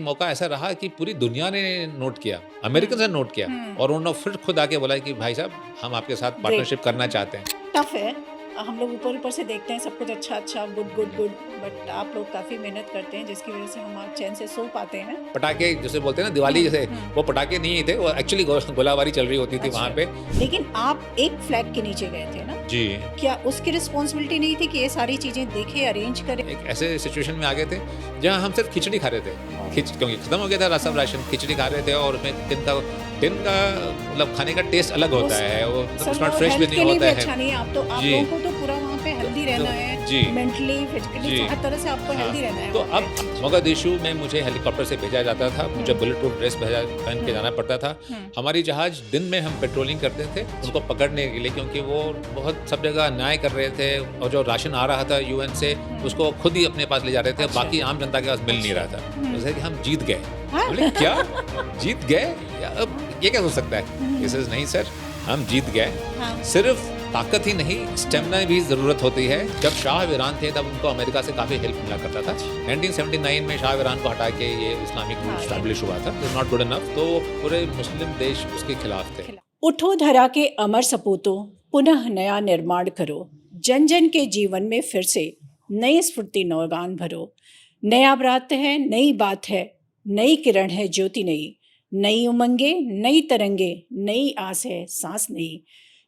मौका ऐसा रहा कि पूरी दुनिया ने नोट किया, अमेरिकन ने नोट किया और उन्होंने फिर खुद आके बोला कि भाई साहब हम आपके साथ पार्टनरशिप करना चाहते हैं। टफ है, हम लोग ऊपर से देखते हैं सब कुछ अच्छा गुड, बट आप लोग काफ़ी मेहनत करते हैं जिसकी वजह से हम आज चैन से सो पाते हैं। पटाखे जैसे बोलते हैं ना दिवाली जैसे, वो पटाखे नहीं थे, वो एक्चुअली गोलाबारी चल रही होती थी वहाँ पे। लेकिन आप एक फ्लैग के नीचे गए थे ना जी, क्या उसकी रिस्पॉन्सिबिलिटी नहीं थी कि ये सारी चीजें देखे, अरेंज करें? एक ऐसे सिचुएशन में आ गए थे जहाँ हम सिर्फ खिचड़ी खा रहे थे, क्योंकि खत्म हो गया था सब राशन, खिचड़ी खा रहे थे और उसमें दिन का मतलब खाने का टेस्ट अलग होता है, वो नॉट फ्रेश भी नहीं होता है। अच्छा नहीं, आप लोगों को तो पूरा वहाँ पे हेल्दी रहना है, मेंटली फिजिकली हर तरह से आपको हेल्दी रहना है। तो अब मोगादिशु में मुझे हेलीकॉप्टर से भेजा जाता था, मुझे बुलेट प्रूफ ड्रेस पहन के जाना पड़ता था। हमारी जहाज दिन में हम पेट्रोलिंग करते थे उनको पकड़ने के लिए, क्योंकि वो बहुत सब जगह अन्याय कर रहे थे और जो राशन आ रहा था यूएन से उसको खुद ही अपने पास ले जा रहे थे, बाकी आम जनता के पास मिल नहीं रहा था। जैसे कि हम जीत गए। बोले क्या जीत गए? अब ये क्या हो सकता है? दिस इज नहीं सर, हम जीत गए। सिर्फ ताकत ही नहीं, स्टेमिना भी ज़रूरत होती है। जब शाह ईरान थे तब उनको अमेरिका से काफ़ी हेल्प मिला करता था। 1979 में शाह ईरान को हटा के ये इस्लामिक रूल एस्टैब्लिश हुआ था, इट नॉट गुड इनफ, तो पूरे मुस्लिम देश उसके खिलाफ थे। उठो धरा के अमर सपूतों, पुनः नया निर्माण करो, जन जन के जीवन में फिर से नई स्फूर्ति नौगान भरो। नया व्रत है, नई बात है, नई किरण है, ज्योति नई, नई उमंगे, नई तरंगे, नई आस है, सांस नई,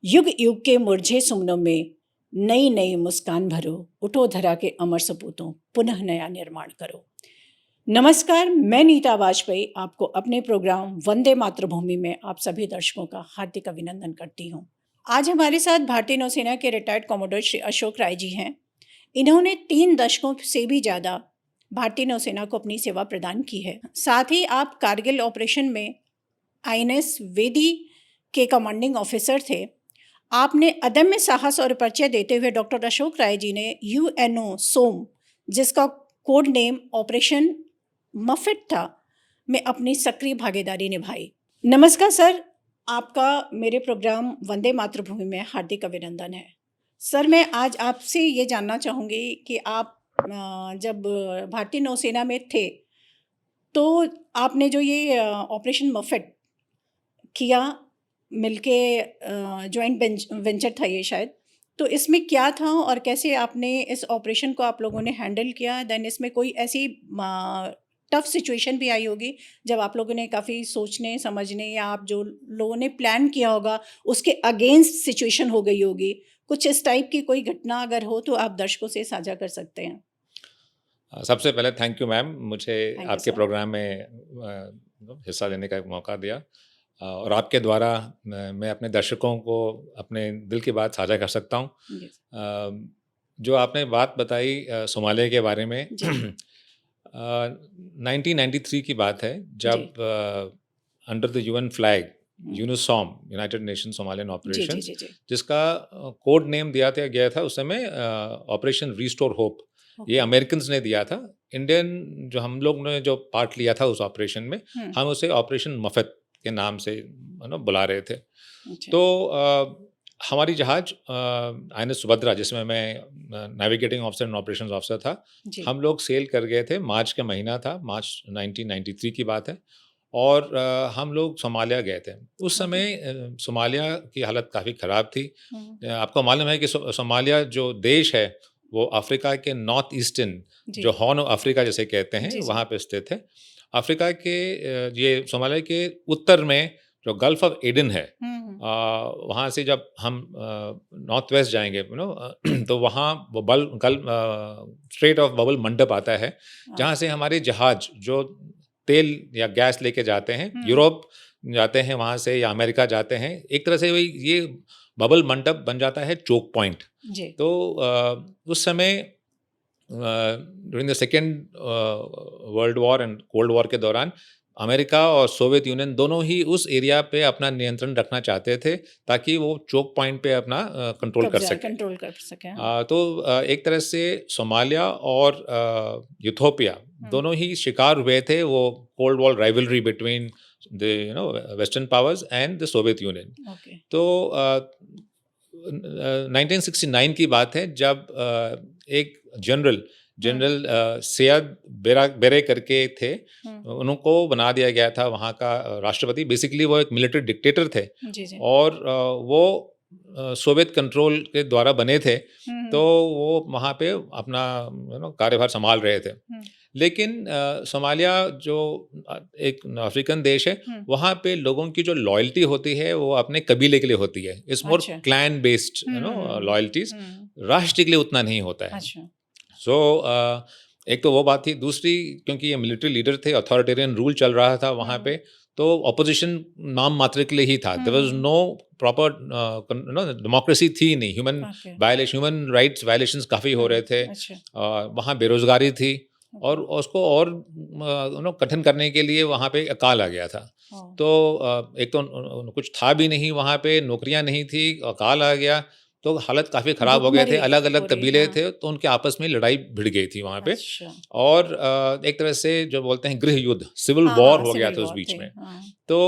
युग युग के मुरझे सुमनों में नई नई मुस्कान भरो। उठो धरा के अमर सपूतों, पुनः नया निर्माण करो। नमस्कार, मैं नीता वाजपेयी आपको अपने प्रोग्राम वंदे मातृभूमि में आप सभी दर्शकों का हार्दिक अभिनंदन करती हूँ। आज हमारे साथ भारतीय नौसेना के रिटायर्ड कमोडोर श्री अशोक राय जी हैं। इन्होंने 3 दशकों से भी ज़्यादा भारतीय नौसेना को अपनी सेवा प्रदान की है। साथ ही आप कारगिल ऑपरेशन में INS वेदी के कमांडिंग ऑफिसर थे। आपने अदम्य साहस और परिचय देते हुए डॉक्टर अशोक राय जी ने UNO सोम, जिसका कोड नेम ऑपरेशन मफिट था, में अपनी सक्रिय भागीदारी निभाई। नमस्कार सर, आपका मेरे प्रोग्राम वंदे मातृभूमि में हार्दिक अभिनंदन है। सर, मैं आज आपसे ये जानना चाहूँगी कि आप जब भारतीय नौसेना में थे तो आपने जो ये ऑपरेशन मफिट किया मिलके, जॉइंट वेंचर था ये शायद, तो इसमें क्या था और कैसे आपने इस ऑपरेशन को आप लोगों ने हैंडल किया? देन इसमें कोई ऐसी टफ सिचुएशन भी आई होगी जब आप लोगों ने काफ़ी सोचने समझने या आप जो लोगों ने प्लान किया होगा उसके अगेंस्ट सिचुएशन हो गई होगी। कुछ इस टाइप की कोई घटना अगर हो तो आप दर्शकों से साझा कर सकते हैं। सबसे पहले थैंक यू मैम, मुझे आपके सर। प्रोग्राम में हिस्सा लेने का एक मौका दिया और आपके द्वारा मैं अपने दर्शकों को अपने दिल की बात साझा कर सकता हूँ। जो आपने बात बताई सोमालिया के बारे में, 1993 की बात है, जब under the UN flag UNOSOM, United Nation Somalian operation, जिसका कोड नेम दिया गया था उस समय ऑपरेशन रीस्टोर होप, ये अमेरिकन्स ने दिया था। इंडियन जो हम लोग ने जो पार्ट लिया था उस ऑपरेशन में, हम उसे ऑपरेशन मफत के नाम से बुला रहे थे। तो हमारी जहाज INS सुभद्रा, जिसमें मैं navigating officer and operations officer था, हम लोग सेल कर गए थे। मार्च का महीना था, मार्च 1993 की बात है, और हम लोग सोमालिया गए थे। उस समय सोमालिया की हालत काफ़ी ख़राब थी। आपको मालूम है कि सोमालिया जो देश है वो अफ्रीका के नॉर्थ ईस्टर्न, जो हॉर्न ऑफ अफ्रीका जिसे कहते हैं, वहाँ पे स्थित है। अफ्रीका के ये सोमालिया के उत्तर में जो गल्फ ऑफ एडन है, वहाँ से जब हम नॉर्थ वेस्ट जाएंगे तो वहाँ वो स्ट्रेट ऑफ बबल मंडप आता है, जहाँ से हमारे जहाज जो तेल या गैस लेके जाते हैं, यूरोप जाते हैं वहाँ से, या अमेरिका जाते हैं। एक तरह से वही ये बबल मंडप बन जाता है चोक पॉइंट। तो उस समय during the second world war and cold war के दौरान अमेरिका और सोवियत यूनियन दोनों ही उस एरिया पे अपना नियंत्रण रखना चाहते थे, ताकि वो चोक पॉइंट पे अपना कंट्रोल कर सके। तो एक तरह से सोमालिया और यूथोपिया दोनों ही शिकार हुए थे वो cold war rivalry between the western powers and the Soviet union. तो 1969 की बात है, जब एक जनरल जनरल सैयद बेरे करके थे, उनको बना दिया गया था वहाँ का राष्ट्रपति। बेसिकली वो एक मिलिट्री डिक्टेटर थे और वो सोवियत कंट्रोल के द्वारा बने थे, तो वो वहाँ पे अपना कार्यभार संभाल रहे थे। लेकिन सोमालिया जो एक अफ्रीकन देश है, वहाँ पे लोगों की जो लॉयल्टी होती है वो अपने कबीले के लिए होती है। It's more clan based loyalties, राष्ट्र के लिए उतना नहीं होता है। सो एक तो वो बात थी। दूसरी, क्योंकि ये मिलिट्री लीडर थे, अथॉरिटेरियन रूल चल रहा था वहाँ पे, तो ऑपोजिशन नाम मात्र के लिए ही था। There was no proper democracy थी नहीं। ह्यूमन राइट्स वायलेशंस काफ़ी हो रहे थे। वहाँ बेरोजगारी थी और उसको और कठिन करने के लिए वहाँ पे अकाल आ गया था। तो एक तो कुछ था भी नहीं वहाँ पे, नौकरियाँ नहीं थी, अकाल आ गया, तो हालत काफ़ी ख़राब हो गए थे। अलग अलग कबीले थे, तो उनके आपस में लड़ाई भिड़ गई थी वहाँ पे। और एक तरह से जो बोलते हैं गृह युद्ध, सिविल वॉर हो गया था उस बीच में। तो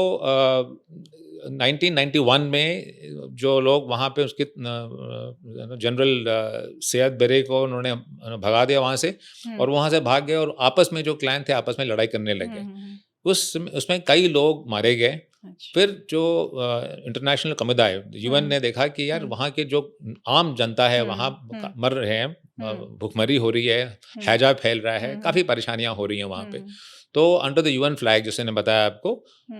1991 में जो लोग वहाँ पे उसके जनरल सैयद बेरे को उन्होंने भगा दिया वहाँ से, और वहाँ से भाग गए और आपस में जो क्लैन थे आपस में लड़ाई करने लगे। उसमें कई लोग मारे गए। फिर जो इंटरनेशनल समुदाय, यूएन ने देखा कि यार वहाँ के जो आम जनता है वहाँ मर रहे हैं, भुखमरी हो रही है, हैजा फैल रहा है, काफ़ी परेशानियाँ हो रही हैं वहाँ पे। तो अंडर द यूएन फ्लैग, जैसे ने बताया आपको,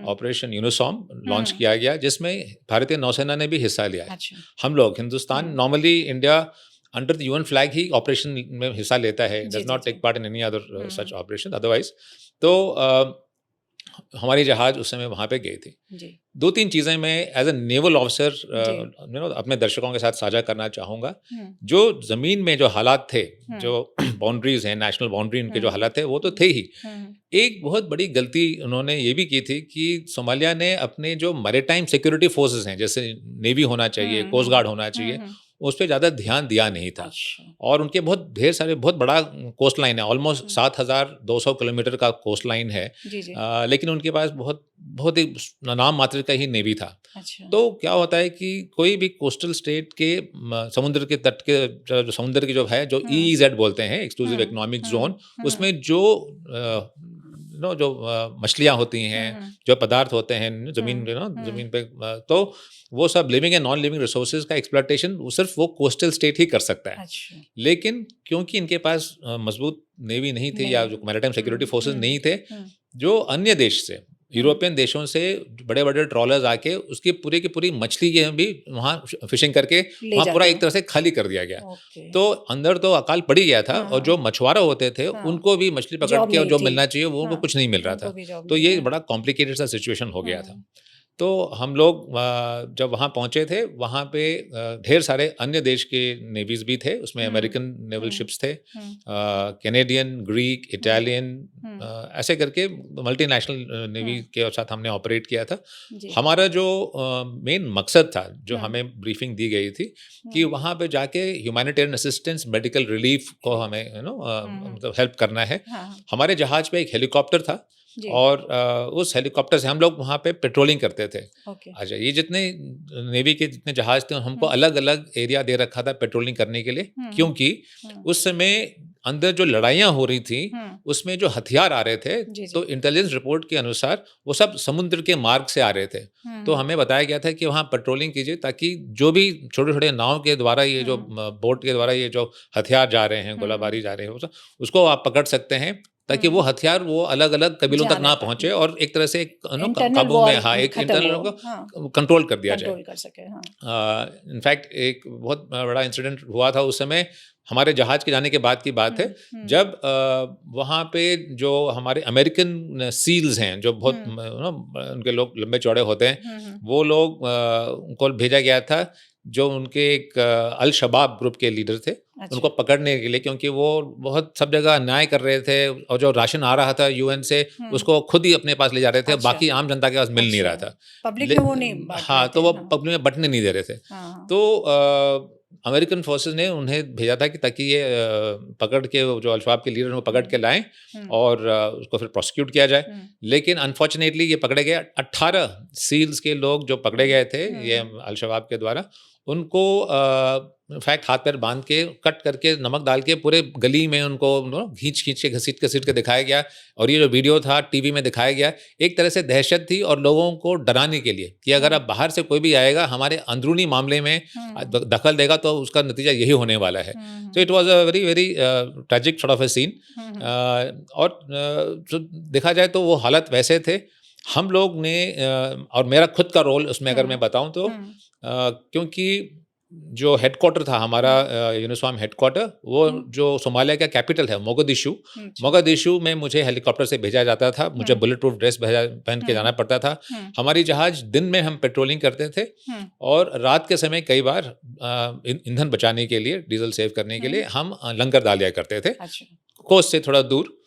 ऑपरेशन यूनिसॉम लॉन्च किया गया, जिसमें भारतीय नौसेना ने भी हिस्सा लिया है। हम लोग Hindustan, normally India under the UN flag ही ऑपरेशन में हिस्सा लेता है, does not take part in any other such operation otherwise. तो हमारी जहाज उस समय वहाँ पे गई थी। 2-3 चीज़ें मैं एज ए नेवल ऑफिसर अपने दर्शकों के साथ साझा करना चाहूँगा। जो ज़मीन में जो हालात थे, जो बाउंड्रीज हैं, नेशनल बाउंड्री, उनके जो हालात थे वो तो थे ही। एक बहुत बड़ी गलती उन्होंने ये भी की थी कि सोमालिया ने अपने जो मैरीटाइम सिक्योरिटी फोर्सेस हैं, जैसे नेवी होना चाहिए, कोस्ट गार्ड होना चाहिए, उस पर ज़्यादा ध्यान दिया नहीं था। और उनके ढेर सारे बहुत बड़ा कोस्ट लाइन है, ऑलमोस्ट 7,200 किलोमीटर का कोस्ट लाइन है। लेकिन उनके पास बहुत ही नाम मात्र का ही नेवी था। तो क्या होता है कि कोई भी कोस्टल स्टेट के समुद्र के तट के समुद्र की जो है, जो EEZ बोलते हैं, एक्सक्लूसिव इकोनॉमिक जोन, उसमें जो मछलियाँ होती हैं, जो पदार्थ होते हैं जमीन पे, तो वो सब living and non living resources का एक्सप्लॉयटेशन सिर्फ वो कोस्टल स्टेट ही कर सकता है। लेकिन क्योंकि इनके पास मजबूत नेवी नहीं थी, या जो मैरीटाइम सिक्योरिटी फोर्सेज नहीं थे, जो अन्य देश से, यूरोपियन देशों से बड़े बड़े ट्रॉलर्स आके उसकी पूरी की पूरी मछली के भी वहाँ फिशिंग करके वहाँ पूरा एक तरह से खाली कर दिया गया। तो अंदर तो अकाल पड़ ही गया था, और जो मछुआरा होते थे उनको भी मछली पकड़ के जो मिलना चाहिए वो उनको कुछ नहीं मिल रहा था। तो ये बड़ा कॉम्प्लिकेटेड सा सिचुएशन हो गया था। तो हम लोग जब वहाँ पहुँचे थे, वहाँ पे ढेर सारे अन्य देश के नेवीज भी थे। उसमें अमेरिकन नेवल शिप्स थे, कैनेडियन, ग्रीक, इटालियन, ऐसे करके मल्टीनेशनल नेवी के साथ हमने ऑपरेट किया था। हमारा जो मेन मकसद था, जो हमें ब्रीफिंग दी गई थी, कि वहाँ पे जाके ह्यूमैनिटेरियन असिस्टेंस, मेडिकल रिलीफ को हमें मतलब हेल्प करना है। हमारे जहाज पे एक हेलीकॉप्टर था, और उस हेलीकॉप्टर से हम लोग वहाँ पे पेट्रोलिंग करते थे। अच्छा, ये जितने नेवी के जितने जहाज थे, हमको अलग अलग एरिया दे रखा था पेट्रोलिंग करने के लिए, क्योंकि उस समय अंदर जो लड़ाइयाँ हो रही थी, उसमें जो हथियार आ रहे थे, तो इंटेलिजेंस रिपोर्ट के अनुसार वो सब समुद्र के मार्ग से आ रहे थे। तो हमें बताया गया था कि वहाँ पेट्रोलिंग कीजिए, ताकि जो भी छोटे छोटे नाव के द्वारा, ये जो बोट के द्वारा ये जो हथियार जा रहे हैं, गोलाबारी जा रहे हैं, उसको आप पकड़ सकते हैं, ताकि वो हथियार वो अलग अलग कबीलों तक ना पहुंचे, और एक तरह से काबू में, एक इंटरनल को कंट्रोल कर दिया जाए। इनफैक्ट एक बहुत बड़ा इंसिडेंट हुआ था उस समय, हमारे जहाज के जाने के बाद की बात है, जब वहाँ पे जो हमारे अमेरिकन सील्स हैं, जो बहुत उनके लोग लंबे चौड़े होते हैं, वो लोग उनको भेजा गया था, जो उनके एक अल शबाब ग्रुप के लीडर थे, उनको पकड़ने के लिए, क्योंकि वो बहुत सब जगह अन्याय कर रहे थे, और जो राशन आ रहा था यूएन से, उसको खुद ही अपने पास ले जा रहे थे, बाकी आम जनता के पास मिल नहीं रहा था, पब्लिक में वो नहीं बांट रहे थे। हाँ, तो वो पब्लिक में बंटने नहीं दे रहे थे। तो अमेरिकन फोर्सेस ने उन्हें भेजा था कि ताकि ये पकड़ के, जो अल-शबाब के लीडर को पकड़ के लाएं और उसको फिर प्रोसिक्यूट किया जाए। लेकिन अनफॉर्चुनेटली ये पकड़े गए 18 सील्स के लोग जो पकड़े गए थे ये अल-शबाब के द्वारा, उनको इनफैक्ट हाथ पैर बांध के कट करके नमक डाल के पूरे गली में उनको खींच के घसीट के दिखाया गया। और ये जो वीडियो था टीवी में दिखाया गया, एक तरह से दहशत थी और लोगों को डराने के लिए कि अगर अब बाहर से कोई भी आएगा हमारे अंदरूनी मामले में दखल देगा तो उसका नतीजा यही होने वाला है। तो it was a very very tragic sort of a scene. और जो देखा जाए तो वो हालत वैसे थे। हम लोग ने और मेरा खुद का रोल उसमें अगर मैं बताऊं तो क्योंकि जो हेडक्वार्टर था हमारा यूनिसॉम हेडक्वार्टर, वो जो सोमालिया का कैपिटल है मोगादिशु में मुझे हेलीकॉप्टर से भेजा जाता था। मुझे बुलेट प्रूफ ड्रेस पहन के जाना पड़ता था। हमारी जहाज दिन में हम पेट्रोलिंग करते थे और रात के समय कई बार ईंधन बचाने के लिए, डीजल सेव करने के लिए हम लंगर डाल दिया करते थे कोस्ट से थोड़ा दूर।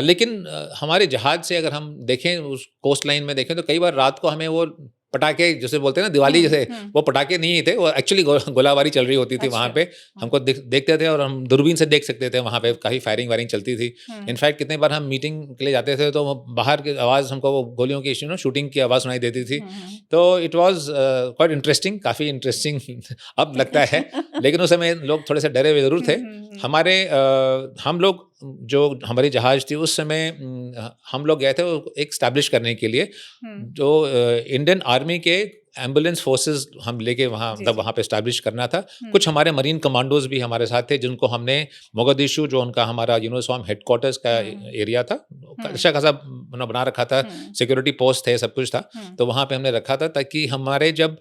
लेकिन हमारे जहाज से अगर हम देखें, उस कोस्ट लाइन में देखें, तो कई बार रात को हमें वो पटाखे जैसे बोलते हैं ना दिवाली जैसे, वो पटाखे नहीं थे, वो एक्चुअली गोलाबारी चल रही होती थी। वहाँ पे हमको देखते थे और हम दूरबीन से देख सकते थे। वहाँ पे काफ़ी फायरिंग वायरिंग चलती थी। इनफैक्ट कितने बार हम मीटिंग के लिए जाते थे तो बाहर की आवाज़ हमको वो गोलियों की शूटिंग की आवाज़ सुनाई देती थी। तो इट वॉज क्वाइट इंटरेस्टिंग, काफ़ी इंटरेस्टिंग अब लगता है। लेकिन उस समय लोग थोड़े से डरे हुए ज़रूर थे। हमारे हम लोग जो हमारी जहाज़ थी उस समय हम लोग गए थे एक स्टैब्लिश करने के लिए, जो इंडियन आर्मी के एम्बुलेंस फोर्सेस हम लेके वहाँ मतलब वहाँ पे स्टैब्लिश करना था। कुछ हमारे मरीन कमांडोज भी हमारे साथ थे, जिनको हमने मोगादिशु, जो उनका हमारा यूनिसॉम हेडक्वार्टर्स का एरिया था, अच्छा खासा बना रखा था, सिक्योरिटी पोस्ट थे, सब कुछ था। तो वहाँ पे हमने रखा था ताकि हमारे जब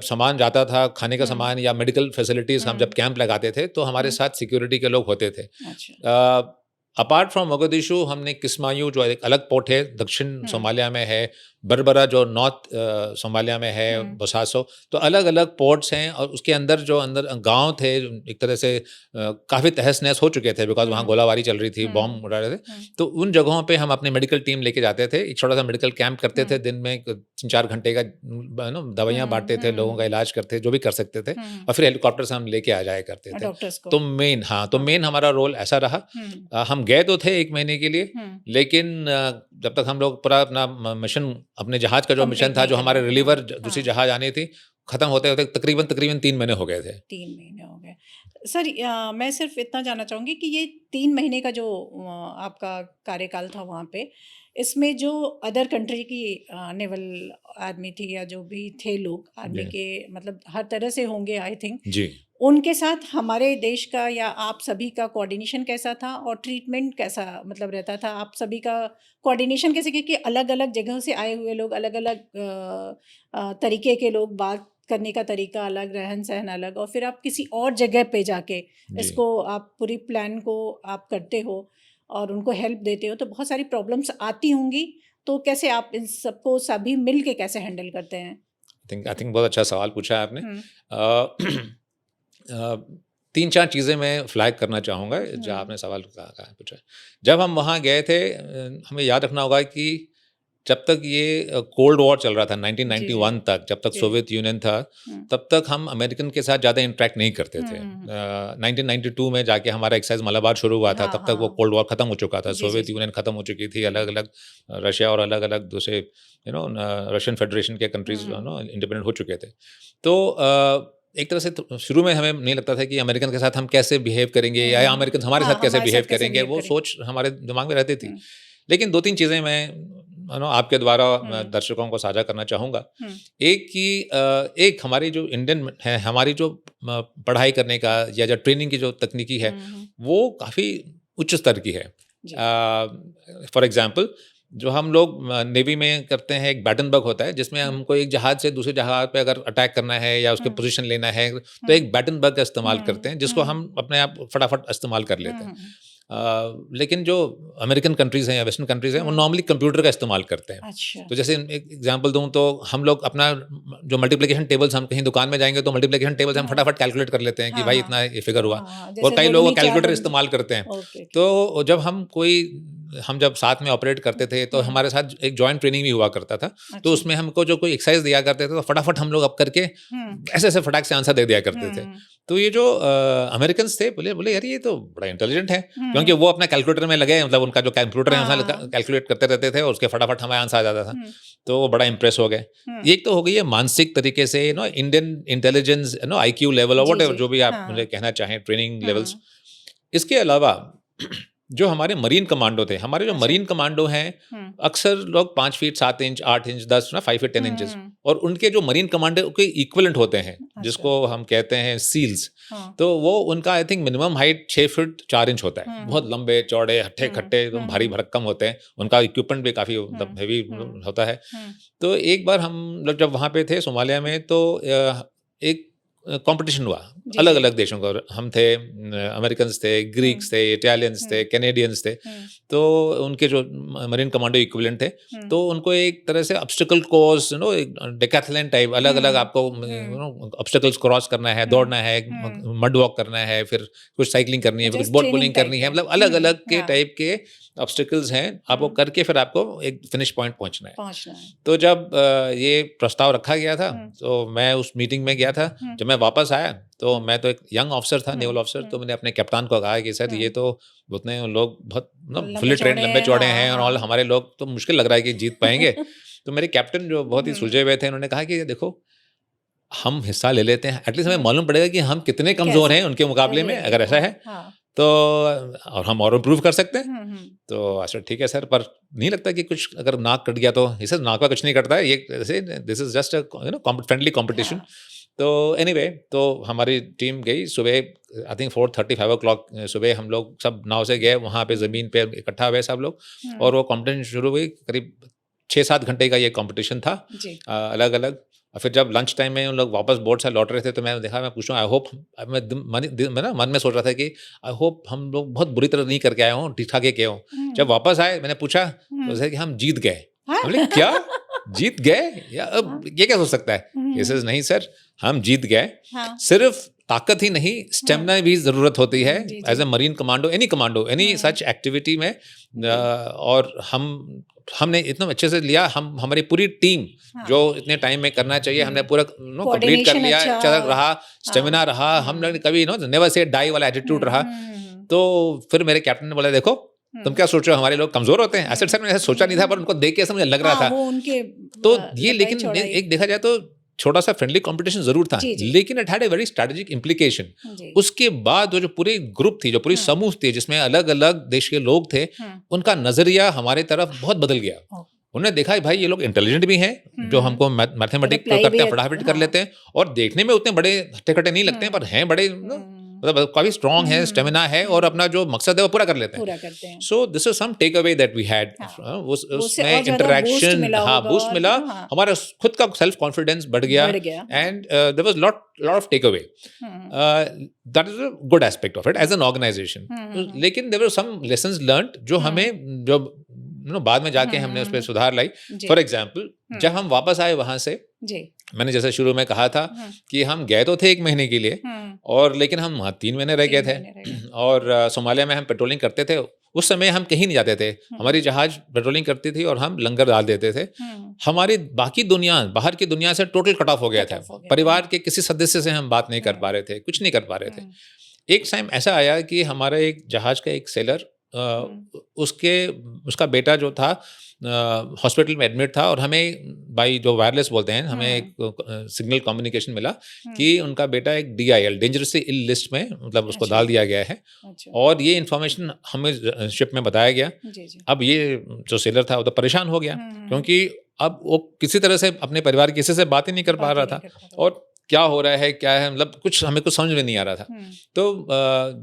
सामान जाता था, खाने का सामान या मेडिकल फैसिलिटीज़, हम जब कैंप लगाते थे तो हमारे साथ सिक्योरिटी के लोग होते थे। अपार्ट फ्रॉम मोगादिशु हमने किस्मायू, जो एक अलग पोर्ट है दक्षिण सोमालिया में है, बरबरा जो नॉर्थ सोमालिया में है, बोसासो, तो अलग अलग पोर्ट्स हैं। और उसके अंदर जो गांव थे, एक तरह से काफ़ी तहस नहस हो चुके थे, बिकॉज वहाँ गोलाबारी चल रही थी, बॉम्ब उड़ा रहे थे। तो उन जगहों पे हम अपनी मेडिकल टीम लेके जाते थे। एक छोटा सा मेडिकल कैंप करते थे, दिन में 3-4 घंटे का दवाइयाँ बांटते थे, लोगों का इलाज करते, जो भी कर सकते थे, और फिर हेलीकॉप्टर से हम लेके आ जाया करते थे। तो मेन हमारा रोल ऐसा रहा। हम गए तो थे 1 महीने के लिए, लेकिन जब तक हम लोग पूरा अपना मिशन, अपने जहाज का जो मिशन था, जो हमारे रिलीवर दूसरी जहाज आनी थी, खत्म होते होते तकरीबन 3 महीने हो गए थे। 3 महीने हो गए। सर मैं सिर्फ इतना जानना चाहूँगी कि ये 3 महीने का जो आपका कार्यकाल था वहाँ पे, इसमें जो अदर कंट्री की नेवल आर्मी थी या जो भी थे लोग आर्मी के, मतलब हर तरह से होंगे आई थिंक जी, उनके साथ हमारे देश का या आप सभी का कोऑर्डिनेशन कैसा था और ट्रीटमेंट कैसा मतलब रहता था? आप सभी का कोऑर्डिनेशन कैसे, क्योंकि अलग-अलग जगहों से आए हुए लोग, अलग-अलग तरीके के लोग, बात करने का तरीका अलग, रहन-सहन अलग, और फिर आप किसी और जगह पे जाके इसको आप पूरी प्लान को आप करते हो और उनको हेल्प देते हो, तो बहुत सारी प्रॉब्लम्स आती होंगी। तो कैसे आप इन सबको सभी मिल के कैसे हैंडल करते हैं? आई थिंक बहुत अच्छा सवाल पूछा है आपने। 3-4 चीज़ें मैं फ्लैग करना चाहूँगा जो आपने सवाल पूछा। जब हम वहाँ गए थे, हमें याद रखना होगा कि जब तक ये कोल्ड वॉर चल रहा था 1991 तक, जब तक सोवियत यूनियन था, तब तक हम अमेरिकन के साथ ज़्यादा इंटरेक्ट नहीं करते थे। 1992 में जाके हमारा एक्सरसाइज मलाबार शुरू हुआ था, तब तक वो कोल्ड वॉर ख़त्म हो चुका था, सोवियत यूनियन ख़त्म हो चुकी थी, अलग अलग रशिया और अलग अलग दूसरे रशियन फेडरेशन के कंट्रीज इंडिपेंडेंट हो चुके थे। तो एक तरह से शुरू में हमें नहीं लगता था कि अमेरिकन के साथ हम कैसे बिहेव करेंगे या अमेरिकन हमारे साथ कैसे बिहेव करेंगे, वो सोच हमारे दिमाग में रहती थी। लेकिन 2-3 चीज़ें मैं आपके द्वारा दर्शकों को साझा करना चाहूँगा। एक हमारी जो इंडियन है, हमारी जो पढ़ाई करने का या जो ट्रेनिंग की जो तकनीकी है, वो काफ़ी उच्च स्तर की है। फॉर एग्जाम्पल, जो हम लोग नेवी में करते हैं, एक बैटन बग होता है, जिसमें हमको एक जहाज से दूसरे जहाज पे अगर अटैक करना है या उसके पोजीशन लेना है, तो एक बैटन बग का इस्तेमाल करते हैं, जिसको हम अपने आप फटाफट इस्तेमाल कर लेते हैं। लेकिन जो अमेरिकन कंट्रीज़ हैं या वेस्टर्न कंट्रीज़ हैं, वो नॉर्मली कंप्यूटर का इस्तेमाल करते हैं। अच्छा। तो जैसे एक एग्जांपल दूं तो हम लोग अपना जो मल्टीप्लिकेशन टेबल्स, हम कहीं दुकान में जाएंगे तो मल्टीप्लिकेशन टेबल्स हम फटाफट कैलकुलेट कर लेते हैं कि भाई इतना ये फिगर हुआ। और कई लोग कैलकुलेटर इस्तेमाल करते हैं। तो जब हम कोई हम जब साथ में ऑपरेट करते थे तो हमारे साथ एक जॉइंट ट्रेनिंग भी हुआ करता था। तो अच्छा। उसमें हमको जो कोई एक्सरसाइज दिया करते थे तो फटाफट हम लोग अप करके ऐसे ऐसे फटाक से आंसर दे दिया करते थे। तो ये जो अमेरिकन थे बोले बोले यार ये तो बड़ा इंटेलिजेंट है, क्योंकि वो अपना कैलकुलेटर में लगे, मतलब उनका जो कैलकुलेटर है उसमें कैलकुलेट करते रहते थे और उसके फटाफट हमें आंसर आ जाता था। तो वो बड़ा इंप्रेस हो गए। एक तो हो गई है मानसिक तरीके से इंडियन इंटेलिजेंस IQ लेवल और व्हाटएवर जो भी आप मुझे कहना चाहें, ट्रेनिंग लेवल्स। इसके अलावा जो हमारे मरीन कमांडो थे, हमारे जो मरीन कमांडो हैं अक्सर लोग 5 feet 7 inch 8 inch 10 5 feet 10 inches, और उनके जो मरीन कमांडो के इक्विवेलेंट होते हैं जिसको हम कहते हैं सील्स, तो वो उनका I think minimum height 6 feet 4 inch होता है। बहुत लंबे चौड़े हट्टे खट्टे एकदम भारी भरक्कम होते हैं, उनका इक्विपमेंट भी काफ़ी मतलब हेवी होता है। तो एक बार हम लोग जब वहाँ पे थे सोमालिया में, तो एक कंपटीशन हुआ अलग अलग देशों का। हम थे, अमेरिकन्स थे, ग्रीक्स थे, इटालियंस थे, कैनेडियंस थे। तो उनके जो मरीन कमांडो इक्विवेलेंट थे, तो उनको एक तरह से ऑब्स्टिकल कोर्स एक डेकाथलन टाइप अलग अलग आपको ऑब्स्टिकल्स क्रॉस करना है, दौड़ना है, मड वॉक करना है, फिर कुछ साइकिलिंग करनी है, फिर बोट पुलिंग करनी है, मतलब अलग अलग के टाइप के ऑब्स्टिकल्स हैं, आपको करके फिर आपको एक फिनिश पॉइंट पहुंचना है। तो जब ये प्रस्ताव रखा गया था तो मैं उस मीटिंग में गया था। जब मैं वापस आया तो मैं तो एक यंग ऑफिसर था, नेवल ऑफिसर, तो मैंने अपने कप्तान को कहा कि सर ये तो उतने लोग बहुत फुली ट्रेंड लंबे चौड़े हैं और हमारे लोग तो मुश्किल लग रहा है कि जीत पाएंगे। तो मेरे कैप्टन जो बहुत ही सुलझे हुए थे, उन्होंने कहा कि देखो हम हिस्सा ले लेते हैं, एटलीस्ट हमें मालूम पड़ेगा कि हम कितने कमजोर हैं उनके मुकाबले में, अगर ऐसा है तो और हम और इम्प्रूव कर सकते हैं। तो अच्छा ठीक है सर, पर नहीं लगता कि कुछ अगर नाक कट गया तो? इसे नाक का कुछ नहीं कटता है, ये this is just friendly competition. तो एनीवे, तो हमारी टीम गई सुबह, आई थिंक 4:30 o'clock सुबह हम लोग सब नाव से गए, वहाँ पे ज़मीन पे इकट्ठा हुए सब लोग, और वो कॉम्पिटिशन शुरू हुई। करीब 6-7 घंटे का ये कॉम्पिटिशन था अलग अलग। और फिर जब लंच टाइम में उन लोग वापस बोट से लौट रहे थे तो मैं देखा, मैं पूछूं आई होप, मैं ना मन में सोच रहा था कि आई होप हम लोग बहुत बुरी तरह नहीं करके आए हों, ठीक ठाक के हों। जब वापस आए मैंने पूछा तो उसे कि हम जीत गए। बोले क्या जीत गए? या अब ये क्या हो सकता है? नहीं सर, हम जीत गए। सिर्फ ताकत ही नहीं, स्टेमिना भी जरूरत होती है as a marine commando, any such activity में। और हमने इतना अच्छे से लिया, हमारी पूरी टीम जो इतने टाइम में करना चाहिए हमने पूरा कंप्लीट कर लिया। अच्छा रहा, स्टेमिना रहा, हम लोग कभी नेवर से डाई वाला एटीट्यूड रहा। तो फिर मेरे कैप्टन ने बोला देखो तुम क्या सोच रहे हो, हमारे लोग कमजोर होते हैं? ऐसे सर मैंने सोचा नहीं था, पर उनको देख के ऐसा मुझे लग रहा था। तो ये लेकिन एक देखा जाए तो छोटा सा फ्रेंडली कंपटीशन जरूर था, लेकिन it had a very strategic implication. उसके बाद वो जो पूरी ग्रुप थी, जो पूरी समूह थी, जिसमें अलग अलग देश के लोग थे, उनका नजरिया हमारे तरफ बहुत बदल गया। उन्होंने देखा भाई ये लोग इंटेलिजेंट भी हैं, जो हमको मैथमेटिक्स करते हैं फटाफट कर लेते हैं, और देखने में उतने बड़े हट्टे कट्टे नहीं लगते हैं, पर हैं बड़े, मतलब काफी स्ट्रॉन्ग है, स्टेमिना है, और अपना जो मकसद है वो पूरा कर लेते हैं। So this is some take away that we had. उसमें इंटरेक्शन, बूस्ट मिला, हमारा खुद का सेल्फ कॉन्फिडेंस बढ़ गया, and there was lot of take away. That is a good aspect of it as an organisation. लेकिन there were some lessons learned जो हमें जो बाद में जाके हमने उस पर सुधार लाई। फॉर एग्जाम्पल, जब हम वापस आए वहां से, मैंने जैसे शुरू में कहा था कि हम गए तो थे 1 महीने के लिए, और लेकिन हम वहाँ 3 महीने रह गए थे। और सोमालिया में हम पेट्रोलिंग करते थे। उस समय हम कहीं नहीं जाते थे, हमारी जहाज पेट्रोलिंग करती थी और हम लंगर डाल देते थे। हमारी बाकी दुनिया, बाहर की दुनिया से टोटल कट ऑफ हो गया था। परिवार के किसी सदस्य से हम बात नहीं कर पा रहे थे, कुछ नहीं कर पा रहे थे। एक टाइम ऐसा आया कि हमारा एक जहाज का एक सेलर, उसका बेटा जो था हॉस्पिटल में एडमिट था, और हमें बाई जो वायरलेस बोलते हैं, हमें एक सिग्नल कम्युनिकेशन मिला कि उनका बेटा एक DIL, डेंजरसली इल लिस्ट में, मतलब उसको डाल दिया गया है। और ये इन्फॉर्मेशन हमें शिप में बताया गया। अब ये जो सेलर था वो तो परेशान हो गया, क्योंकि अब वो किसी तरह से अपने परिवार किसी से बात ही नहीं कर पा रहा था, और क्या हो रहा है क्या है, मतलब हमें कुछ समझ में नहीं आ रहा था। तो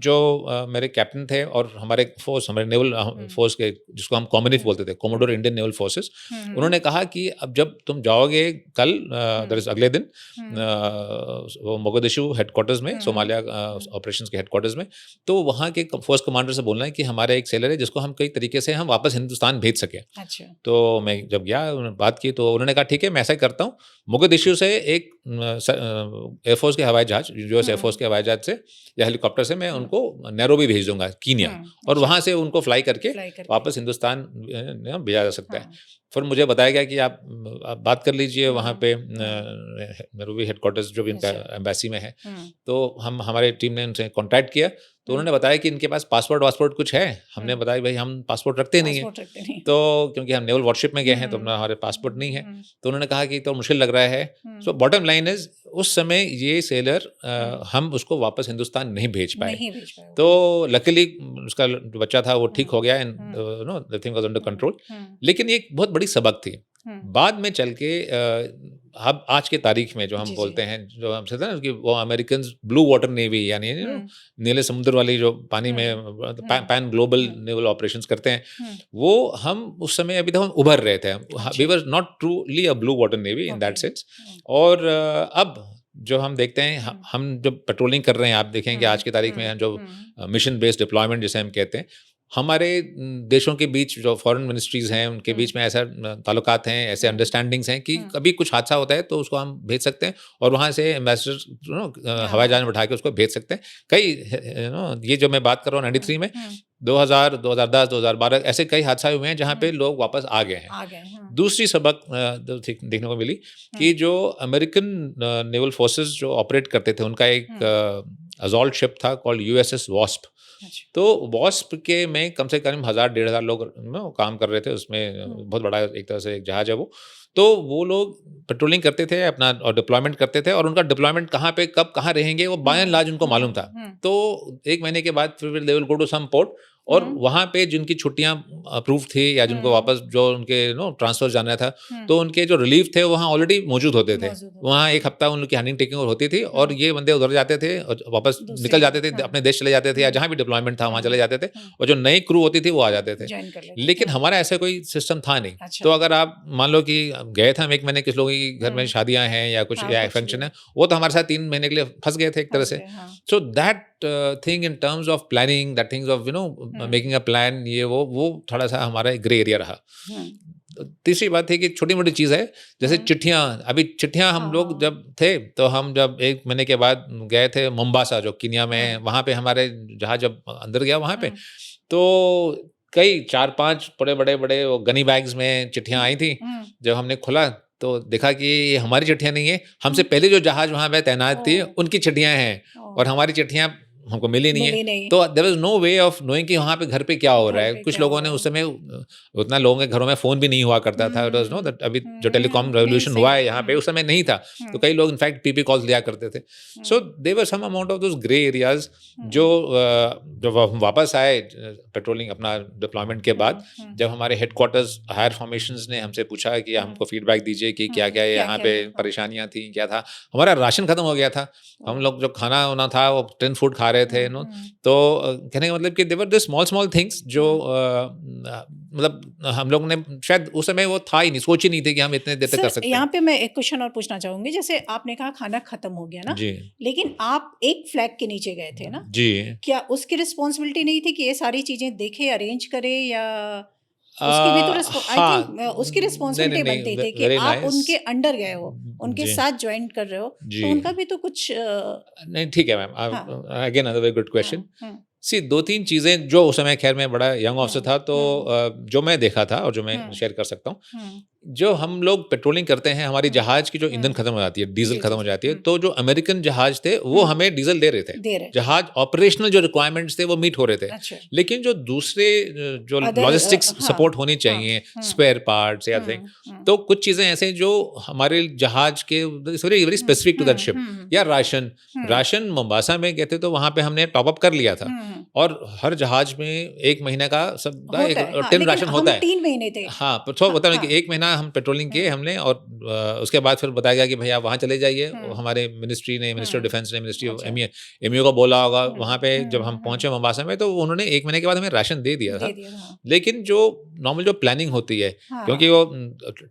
जो मेरे कैप्टन थे और हमारे फोर्स, हमारे नेवल फोर्स के, जिसको हम कॉम्युनिस्ट बोलते थे, कॉमोडोर इंडियन नेवल फोर्सेस, उन्होंने कहा कि अब जब तुम जाओगे कल, दर इज अगले दिन, वो मोगदिशु हेडक्वार्टर्स में, सोमालिया ऑपरेशंस के हेडक्वार्टर्स में, तो वहाँ के फोर्स कमांडर से बोलना है कि हमारा एक सेलर है जिसको हम कई तरीके से हम वापस हिंदुस्तान भेज सके। तो मैं जब गया, बात की, तो उन्होंने कहा ठीक है मैं ऐसा ही करता हूँ। मोगदिशु से एक एयरफोर्स के हवाई जहाज, यूएस एयरफोर्स के हवाई जहाज से या हेलीकॉप्टर से मैं उनको नैरोबी भेज दूंगा, कीनिया, और वहाँ से उनको फ्लाई करके वापस हिंदुस्तान भेजा जा सकता है। फिर मुझे बताया गया कि आप बात कर लीजिए वहाँ पे नैरोबी हेडक्वार्टर्स जो भी इनका एम्बेसी में है, तो हमारे टीम ने उनसे कॉन्टैक्ट किया, तो उन्होंने बताया कि इनके पास पासपोर्ट कुछ है। हमने बताया भाई हम पासपोर्ट रखते नहीं है, तो क्योंकि हम नेवल वॉरशिप में गए हैं तो हमारे पासपोर्ट नहीं है। तो उन्होंने कहा कि तो मुश्किल लग रहा है। सो बॉटम लाइन इज उस समय ये सेलर हम उसको वापस हिंदुस्तान नहीं भेज पाए। तो लकीली उसका बच्चा था वो ठीक हो गया, and know the thing was under control. लेकिन ये एक बहुत बड़ी सबक थी। बाद में चल के अब आज के तारीख में जो हम बोलते हैं, जो हम कहते हैं ना कि वो अमेरिकन ब्लू वाटर नेवी, यानी नीले समुद्र वाली जो पानी में पैन ग्लोबल नेवल ऑपरेशंस करते हैं, वो हम उस समय अभी तक हम उभर रहे थे। We were not truly a blue water navy in that sense. और अब जो हम देखते हैं, हम जब पेट्रोलिंग कर रहे हैं, आप देखेंगे आज की तारीख में जो मिशन बेस्ड डिप्लॉयमेंट जिसे हम कहते हैं, हमारे देशों के बीच जो फॉरेन मिनिस्ट्रीज हैं उनके बीच में ऐसा ताल्लुकात हैं, ऐसे अंडरस्टैंडिंग्स हैं कि कभी कुछ हादसा होता है तो उसको हम भेज सकते हैं और वहाँ से एम्बेसडर हवाई जहाज में बैठा के उसको भेज सकते हैं। कई ये जो मैं बात कर रहा हूँ 93 में 2000, 2010, 2012 ऐसे कई हादसा हुए हैं जहाँ पे लोग वापस आ गए हैं। दूसरी सबक देखने को मिली कि जो अमेरिकन नेवल फोर्सेस जो ऑपरेट करते थे, उनका एक असॉल्ट शिप था कॉल्ड यूएसएस वॉस्प। तो वॉस्प के में कम से कम 1000-1500 लोग काम कर रहे थे उसमें। बहुत बड़ा एक तरह से एक जहाज है वो। तो वो लोग पेट्रोलिंग करते थे अपना और डिप्लॉयमेंट करते थे, और उनका डिप्लॉयमेंट कहाँ पे कब कहाँ रहेंगे वो बाय एंड लार्ज उनको मालूम था। तो 1 महीने के बाद फिर they will go to some port, और वहाँ पे जिनकी छुट्टियां अप्रूव थी या जिनको वापस जो उनके ट्रांसफर जाना था, तो उनके जो रिलीफ थे वहाँ ऑलरेडी मौजूद होते थे। वहाँ 1 हफ्ता उनकी हैंडिंग टेकिंग होती थी, और ये बंदे उधर जाते थे और वापस निकल जाते थे, अपने देश चले जाते थे या जहाँ भी डिप्लॉयमेंट था वहाँ चले जाते थे, और जो नई क्रू होती थी वो आ जाते थे। लेकिन हमारा ऐसा कोई सिस्टम था नहीं। तो अगर आप मान लो कि गए थे हम 1 महीने, किस लोगों की घर में शादियां हैं या कुछ या फंक्शन है, वो तो हमारे साथ 3 महीने के लिए फंस गए थे एक तरह से। So that thing in terms of planning, that things of making a plan, ये वो थोड़ा सा हमारा ग्रे एरिया रहा। तीसरी बात थी कि छोटी मोटी चीज़ है, जैसे चिट्ठियाँ। अभी चिट्ठियाँ हम लोग जब थे, तो हम जब 1 महीने के बाद गए थे मोम्बासा जो कीनिया में, वहाँ पे हमारे जहाज जब अंदर गया वहाँ पे, तो कई 4-5 बड़े वो गनी बैग्स में चिट्ठियाँ आई थी। जब हमने खोला तो देखा कि ये हमारी चिट्ठियाँ नहीं है, हमसे पहले जो जहाज वहाँ पे तैनात थी उनकी चिट्ठियाँ हैं, और हमारी चिट्ठियाँ हमको मिली नहीं है। तो there was no way of knowing कि वहाँ पे घर पे क्या हो रहा है। कुछ लोगों ने उस समय, उतना लोगों के घरों में फ़ोन भी नहीं हुआ करता था। इट वाज नो दैट अभी जो टेलीकॉम रेवोल्यूशन हुआ है यहाँ पे, उस समय नहीं था। तो कई लोग इनफैक्ट पीपी कॉल्स लिया करते थे। So there were some amount of those grey areas जो हम वापस आए पेट्रोलिंग अपना डिप्लॉयमेंट के बाद, जब हमारे हेडक्वार्टर्स हायर फॉर्मेशंस ने हमसे पूछा कि हमको फीडबैक दीजिए कि क्या-क्या यहाँ पे परेशानियाँ थी, क्या था। हमारा राशन खत्म हो गया था। हम लोग जो खाना होना था वो टिन फूड खा रहे थे। तो कहने का मतलब कि देवर द स्मॉल थिंग्स जो मतलब हम लोग ने शायद उस समय वो था ही नहीं, सोच ही नहीं थे कि हम इतने देर तक कर सकते हैं। यहाँ पे मैं एक क्वेश्चन और पूछना चाहूंगी। जैसे आपने कहा खाना खत्म हो गया ना जी, लेकिन आप एक फ्लैग के नीचे गए थे ना जी, क्या उसकी रिस्पॉन्सिबिलिटी नहीं थी कि ये सारी चीजें देखे, अरेंज करे, या उसकी भी तो उसकी रिस्पॉन्सिबिलिटी बनती थी कि आप उनके अंडर गए हो, उनके साथ ज्वाइन कर रहे हो, तो उनका भी तो कुछ नहीं। ठीक है ma'am, again another very good question. See 2-3 चीज़ें जो उस समय, खैर मैं बड़ा यंग ऑफिसर था, तो जो मैं देखा था और जो मैं शेयर कर सकता हूँ, जो हम लोग पेट्रोलिंग करते हैं, हमारी जहाज की जो ईंधन खत्म हो जाती है, डीजल खत्म हो जाती है, तो जो अमेरिकन जहाज थे वो हमें डीजल दे रहे थे। जहाज ऑपरेशनल जो रिक्वायरमेंट्स थे वो मीट हो रहे थे। लेकिन जो दूसरे जो लॉजिस्टिक्स सपोर्ट होनी चाहिए, स्पेयर पार्ट्स या थिंग, तो कुछ चीज़ें ऐसे जो हमारे जहाज के very specific to that ship, या राशन मोम्बासा में गए थे तो वहाँ पे हमने टॉप अप कर लिया था, और हर जहाज में 1 महीने का सब टिन राशन होता है। 3 महीने थे। हाँ, तो होता है कि 1 महीना हम पेट्रोलिंग किए हमने, और उसके बाद फिर बताया गया कि भैया वहाँ चले जाइए। हमारे मिनिस्ट्री ने, मिनिस्टर ऑफ डिफेंस ने, मिनिस्ट्री ऑफ एमईओ को बोला होगा। वहाँ पे जब हम पहुंचे मोम्बासा में, तो उन्होंने 1 महीने के बाद हमें राशन दे दिया था। लेकिन जो नॉर्मल जो प्लानिंग होती है, क्योंकि वो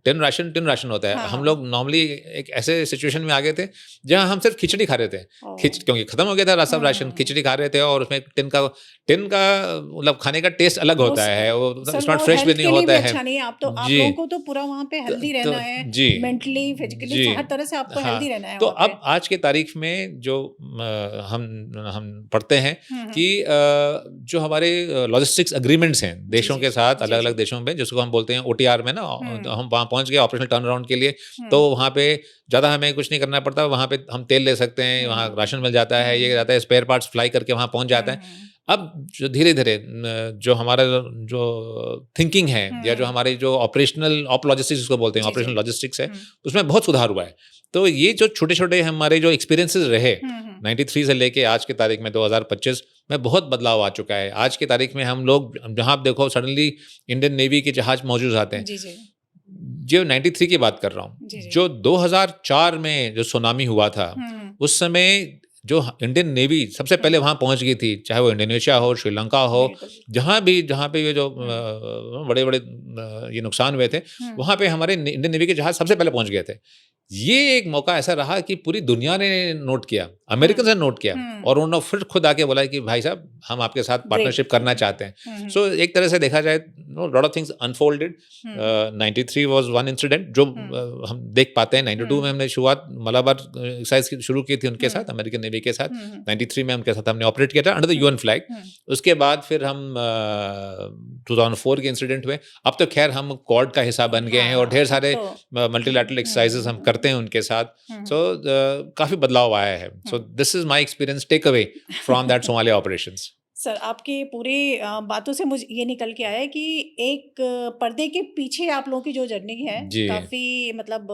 टिन राशन होता है, हम लोग नॉर्मली एक ऐसे सिचुएशन में आ गए थे जहाँ हम सिर्फ खिचड़ी खा रहे थे, क्योंकि खत्म हो गया था सब राशन, खिचड़ी खा रहे थे, और उसमें टिन का मतलब खाने का टेस्ट अलग होता है, वो नॉट फ्रेश भी नहीं होता है। आप लोगों को तो पूरा वहाँ पे हेल्दी रहना है, जी मेंटली फिजिकली जी हर तरह से आपको हाँ, हेल्दी रहना है तो वहाँ अब आज के तारीख में जो हम पढ़ते हैं पे। कि जो हमारे लॉजिस्टिक्स एग्रीमेंट्स हैं जी देशों जी के साथ, जी अलग जी। अलग देशों में, जिसको हम बोलते हैं ओटीआर में ना, हम वहाँ पहुँच गए ऑपरेशनल टर्न अराउंड के लिए, तो वहाँ पे ज़्यादा हमें कुछ नहीं करना पड़ता, वहाँ पे हम तेल ले सकते हैं, वहाँ राशन मिल जाता है, ये जाता है, स्पेयर पार्ट्स फ्लाई करके वहाँ पहुँच जाता है। अब जो धीरे धीरे जो हमारा जो थिंकिंग है या जो हमारे जो ऑपरेशनल ऑप लॉजिस्टिक्स जिसको बोलते हैं, जी, जी। ऑपरेशनल लॉजिस्टिक्स है, उसमें बहुत सुधार हुआ है। तो ये जो छोटे छोटे हमारे जो एक्सपीरियंसेस रहे 93 से लेके आज की तारीख में 2025 में बहुत बदलाव आ चुका है। आज की तारीख में हम लोग जहाँ आप देखो सडनली इंडियन नेवी के जहाज मौजूद आते हैं। जी जी जो 93 की बात कर रहा हूँ, जी जी। जो 2004 में जो सुनामी हुआ था, उस समय जो इंडियन नेवी सबसे पहले वहाँ पहुँच गई थी, चाहे वो इंडोनेशिया हो, श्रीलंका हो, बिल्कुल। जहाँ पे ये जो बड़े बड़े ये नुकसान हुए थे, वहाँ पे हमारे इंडियन नेवी के जहाज सबसे पहले पहुँच गए थे। ये एक मौका ऐसा रहा कि पूरी दुनिया ने नोट किया, अमेरिकन ने नोट किया, और उन्होंने फिर खुद आके बोला कि भाई साहब हम आपके साथ पार्टनरशिप करना चाहते हैं। सो एक तरह से देखा जाए, lot of things unfolded. 93 was one incident जो हम देख पाते हैं। 92 में हमने शुरुआत मलाबार एक्सरसाइज शुरू की थी उनके साथ, अमेरिकन नेवी के साथ। 93 में उनके साथ हमने ऑपरेट किया था अंडर द यूएन फ्लैग। उसके बाद फिर हम 2004 के इंसिडेंट हुए। अब तो खैर हम क्वाड का हिस्सा बन गए हैं और ढेर सारे मल्टीलैटरल एक्सरसाइजेस हम करते हैं उनके साथ। सो काफ़ी बदलाव आया है। So this is my experience take away from that Somalia operations. Sir आपके पूरे बातों से मुझे ये निकल के आया है कि एक पर्दे के पीछे आप लोगों की जो जर्नी है जी काफ़ी मतलब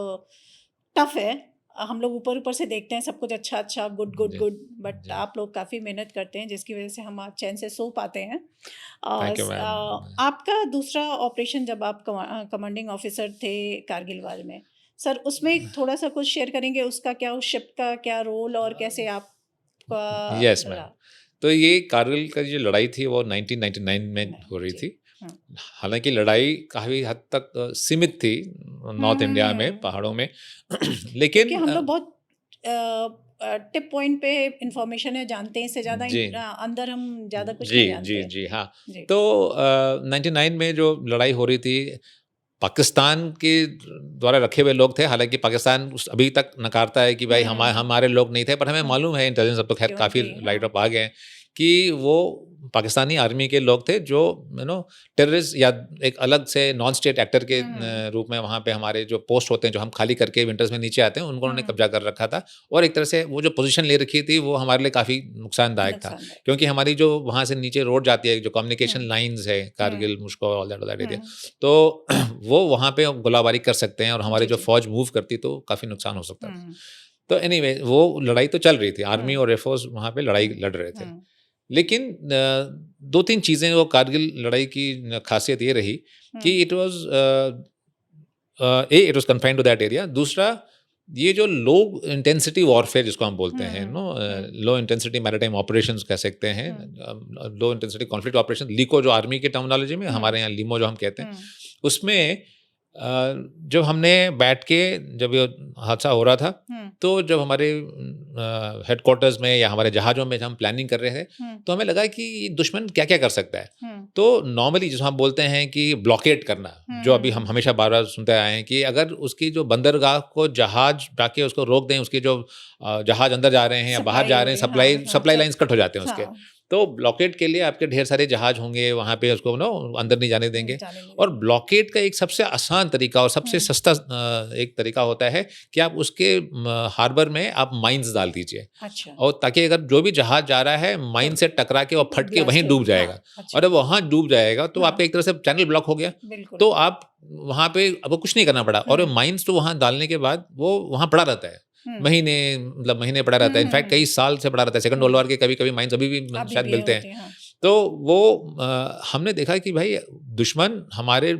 टफ है। हम लोग ऊपर ऊपर से देखते हैं सब कुछ अच्छा अच्छा गुड गुड जी गुड, बट जी आप लोग काफ़ी मेहनत करते हैं जिसकी वजह से हम आज चैन से सो पाते हैं। Thank you ma'am. आपका दूसरा ऑपरेशन जब आप कमांडिंग ऑफिसर थे कारगिल वार में, सर उसमें थोड़ा सा कुछ शेयर करेंगे, उसका क्या, उस शिप का क्या रोल और कैसे आपका यस मैम। रहा? तो ये कारगिल का जो लड़ाई थी वो 1999 में हो रही जी। थी। हालांकि लड़ाई काफ़ी हद तक सीमित थी नॉर्थ इंडिया में, पहाड़ों में। क्योंकि लेकिन हम लोग बहुत टिप पॉइंट पे इंफॉर्मेशन है, जानते हैं, इससे ज़्यादा जी अंदर हम ज़्यादा कुछ जी नहीं जानते। जी हाँ। जी तो 99 में जो लड़ाई हो रही थी, पाकिस्तान के द्वारा रखे हुए लोग थे। हालांकि पाकिस्तान अभी तक नकारता है कि भाई हमारे लोग नहीं थे, पर हमें मालूम है, इंटेलिजेंस अब तो खैर काफ़ी क्योंकि लाइट अप आ गए हैं कि वो पाकिस्तानी आर्मी के लोग थे जो टेररिस्ट या एक अलग से नॉन स्टेट एक्टर के रूप में वहाँ पे हमारे जो पोस्ट होते हैं, जो हम खाली करके विंटर्स में नीचे आते हैं, उनको उन्होंने कब्जा कर रखा था। और एक तरह से वो जो पोजीशन ले रखी थी वो हमारे लिए काफ़ी नुकसानदायक था, क्योंकि हमारी जो वहाँ से नीचे रोड जाती है, जो कम्युनिकेशन लाइन्स है, कारगिल, मुश्को, ऑल दैट एरिया, तो वो वहाँ पे गोलाबारी कर सकते हैं और हमारी जो फौज मूव करती तो काफ़ी नुकसान हो सकता था। तो एनीवे वो लड़ाई तो चल रही थी, आर्मी और एयरफोर्स वहाँ पे लड़ाई लड़ रहे थे। लेकिन 2-3 चीज़ें वो कारगिल लड़ाई की खासियत ये रही कि it was confined to that area. दूसरा, ये जो लो इंटेंसिटी वॉरफेयर जिसको हम बोलते हैं, लो इंटेंसिटी मैरिटाइम ऑपरेशंस कह सकते हैं, लो इंटेंसिटी कॉन्फ्लिक्ट ऑपरेशन, लीको जो आर्मी की टर्मिनोलॉजी में, हमारे यहाँ लीमो जो हम कहते हैं, उसमें जब हमने बैठ के, जब ये हादसा हो रहा था, तो जब हमारे हेडक्वार्टर्स में या हमारे जहाज़ों में जब हम प्लानिंग कर रहे थे, तो हमें लगा कि दुश्मन क्या क्या कर सकता है। तो नॉर्मली जिसको हम बोलते हैं कि ब्लॉकेट करना, जो अभी हम हमेशा बार बार सुनते आए हैं कि अगर उसकी जो बंदरगाह को जहाज जाके उसको रोक दें, उसके जो जहाज अंदर जा रहे हैं या बाहर जा रहे हैं, सप्लाई लाइन्स कट हो जाते हैं उसके। तो ब्लॉकेट के लिए आपके ढेर सारे जहाज होंगे वहाँ पे, उसको अंदर नहीं जाने देंगे। और ब्लॉकेट का एक सबसे आसान तरीका और सबसे सस्ता एक तरीका होता है कि आप उसके हार्बर में आप माइंस डाल दीजिए। अच्छा। और ताकि अगर जो भी जहाज जा रहा है माइन से टकरा के और फट के वहीं डूब जाएगा। अच्छा। और जब वहाँ डूब जाएगा तो आपका एक तरह से चैनल ब्लॉक हो गया। तो आप वहाँ पे अब कुछ नहीं करना पड़ा। और माइंस तो वहाँ डालने के बाद वो वहाँ पड़ा रहता है, महीने पड़ा रहता है। इनफैक्ट कई साल से पड़ा रहता है। सेकंड वर्ल्ड वॉर के कभी माइंस अभी भी शायद मिलते हैं। तो वो हमने देखा कि भाई दुश्मन हमारे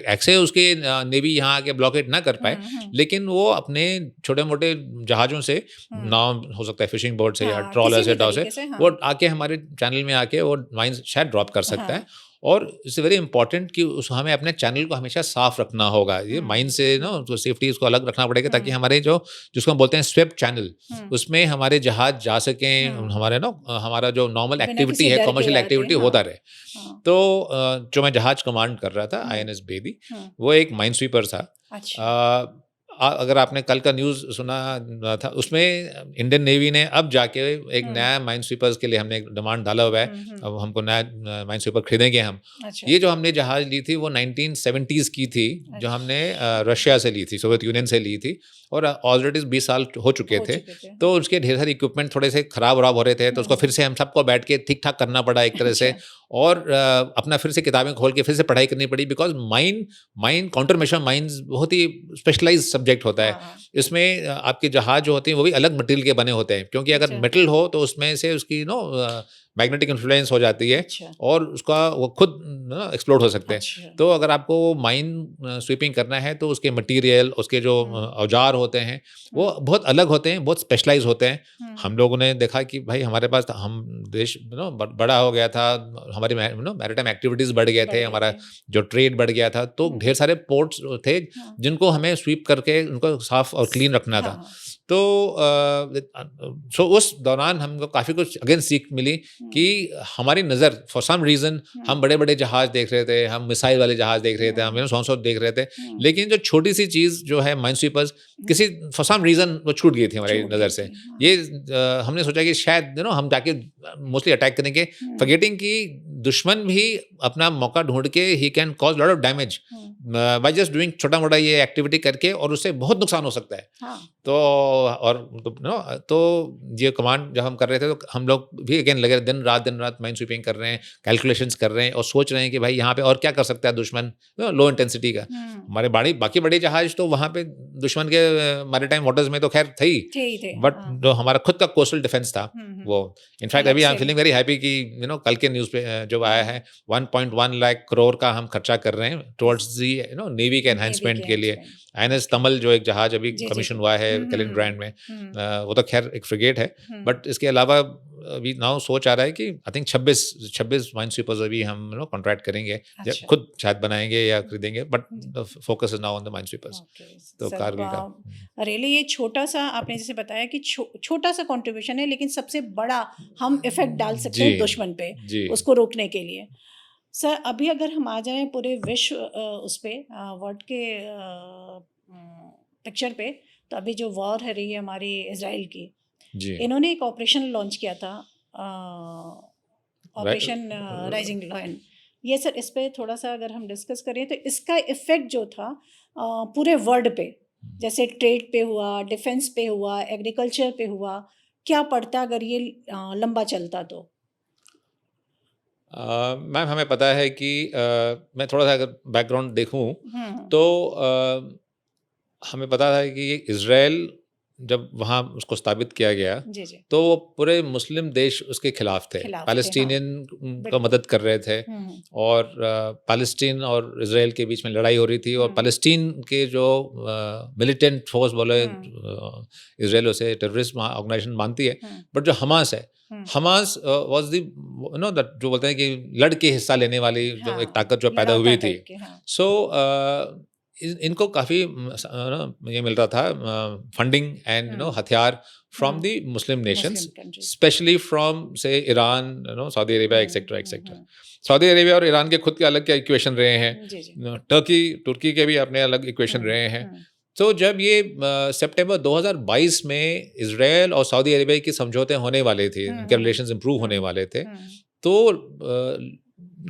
ऐसे उसके नेवी यहाँ आके ब्लॉकेट ना कर पाए, लेकिन वो अपने छोटे मोटे जहाज़ों से, नाव हो सकता है फिशिंग बोट से या ट्रॉलर से, डाव से, वो आके हमारे चैनल में आके वो माइंस शायद ड्रॉप कर सकता है। और इट्स वेरी इंपॉर्टेंट कि उस हमें अपने चैनल को हमेशा साफ रखना होगा, ये माइंड से ना तो सेफ्टी उसको अलग रखना पड़ेगा, ताकि हमारे जो जिसको हम बोलते हैं स्वेप्ट चैनल, उसमें हमारे जहाज जा सकें, हमारे ना हमारा जो नॉर्मल एक्टिविटी है, कमर्शियल एक्टिविटी होता रहे। तो जो मैं जहाज कमांड कर रहा था INS बेदी, वो एक माइन स्वीपर था। अगर आपने कल का न्यूज़ सुना था, उसमें इंडियन नेवी ने अब जाके एक नया माइन स्वीपर्स के लिए हमने एक डिमांड डाला हुआ है, अब हमको नया माइन स्वीपर खरीदेंगे हम। ये जो हमने जहाज ली थी वो 1970s की थी, जो हमने रशिया से ली थी, सोवियत यूनियन से ली थी, और ऑलरेडी 20 साल हो चुके थे। तो उसके ढेर सारे इक्विपमेंट थोड़े से खराब हो रहे थे, तो उसको फिर से हम सबको बैठ के ठीक ठाक करना पड़ा एक तरह से, और अपना फिर से किताबें खोल के फिर से पढ़ाई करनी पड़ी, because mine counter measure mines बहुत ही स्पेशलाइज सब्जेक्ट होता है। इसमें आपके जहाज जो होते हैं वो भी अलग मटेरियल के बने होते हैं, क्योंकि अगर मेटल हो तो उसमें से उसकी मैग्नेटिक इन्फ्लुएंस हो जाती है, और उसका वो खुद एक्सप्लोड हो सकते हैं। तो अगर आपको माइन स्वीपिंग करना है तो उसके मटेरियल, उसके जो औजार होते हैं वो बहुत अलग होते हैं, बहुत स्पेशलाइज होते हैं। हम लोगों ने देखा कि भाई हमारे पास हम देश बड़ा हो गया था, हमारी मैरिटाइम एक्टिविटीज़ बढ़ गए थे, हमारा जो ट्रेड बढ़ गया था, तो ढेर सारे पोर्ट्स थे जिनको हमें स्वीप करके उनको साफ और क्लीन रखना था। तो सो उस दौरान हमको काफ़ी कुछ अगेन सीख मिली कि हमारी नज़र फॉर सम रीज़न हम बड़े बड़े जहाज देख रहे थे, हम मिसाइल वाले जहाज देख रहे थे, हम सौ देख रहे थे, लेकिन जो छोटी सी चीज़ जो है माइन स्वीपर्स, किसी फॉर सम रीज़न वो छूट गई थी हमारी नज़र से। ये हमने सोचा कि शायद हम जाके मोस्टली अटैक करेंगे, फॉरगेटिंग कि दुश्मन भी अपना मौका ढूंढ के he can cause lot of damage by just doing छोटा मोटा ये एक्टिविटी करके, और उससे बहुत नुकसान हो सकता है। तो और तो ये कमांड जब हम कर रहे थे तो हम लोग भी अगेन लगे दिन रात माइन स्वीपिंग कर रहे हैं, कैलकुलेशंस कर रहे हैं, और सोच रहे हैं कि भाई यहाँ पे और क्या कर सकता है दुश्मन लो इंटेंसिटी का। हमारे बाकी बड़े जहाज तो वहाँ पे दुश्मन के मैरीटाइम वाटर्स में तो खैर थे ही, बट जो हमारा खुद का कोस्टल डिफेंस था वो, इनफैक्ट अभी I am feeling very happy कि कल के न्यूज़ पे जो आया है 1.1 लाख करोड़ का हम खर्चा कर रहे हैं टुवर्ड्स दी नेवी के एनहांसमेंट के लिए। INS तमल जो एक जहाज अभी कमीशन हुआ है कैलिनग्रैंड में, वो तो खैर एक फ्रिगेट है, बट इसके अलावा अभी नाउ सोच आ रहा है कि आई थिंक 26 माइन स्वीपर्स अभी हम कॉन्ट्रैक्ट करेंगे, या खुद शायद बनाएंगे या खरीदेंगे, but focus is now on the mine sweepers. तो कारगिल का रियली ये छोटा सा आपने जैसे बताया कि छोटा सा कंट्रीब्यूशन है, लेकिन सबसे बड़ा हम इफेक्ट डाल सकते हैं दुश्मन पे, उसको रोकने के लिए। सर अभी अगर हम आ जाएं पूरे विश्व उस पे वर्ल्ड के पिक्चर पे, तो अभी जो वॉर है रही है हमारी इजराइल की, इन्होंने एक ऑपरेशन लॉन्च किया था, ऑपरेशन राइजिंग लायन। ये सर इस पे थोड़ा सा अगर हम डिस्कस करें तो इसका इफेक्ट जो था पूरे वर्ल्ड पे, जैसे ट्रेड पे हुआ, डिफेंस पे हुआ, एग्रीकल्चर पे हुआ, क्या पड़ता अगर ये लंबा चलता तो? मैम हमें पता है कि मैं थोड़ा सा अगर बैकग्राउंड देखूं तो हमें पता है कि इजराइल जब वहाँ उसको स्थापित किया गया तो वो पूरे मुस्लिम देश उसके खिलाफ थे, पैलेस्टीनियन का मदद कर रहे थे, और पैलेस्टीन और इजराइल के बीच में लड़ाई हो रही थी, और पैलेस्टीन के जो मिलिटेंट फोर्स बोले इजराइल उसे टेररिस्ट ऑर्गेनाइजेशन मानती है, बट जो हमास है, हमास वाज दी जो बोलते हैं कि लड़ के हिस्सा लेने वाली जो एक ताकत जो पैदा हुई थी। सो इनको काफ़ी ये मिल रहा था फंडिंग एंड हथियार from the Muslim nations, specially from से Iran, Saudi Arabia etcetera etcetera. Saudi Arabia और ईरान के खुद के अलग के इक्वेशन रहे हैं, तुर्की के भी अपने अलग इक्वेशन रहे हैं। तो जब ये सितंबर 2022 में इजराइल और सऊदी अरेबिया की समझौते होने वाले थे, उनके रिलेशंस इंप्रूव होने वाले थे, तो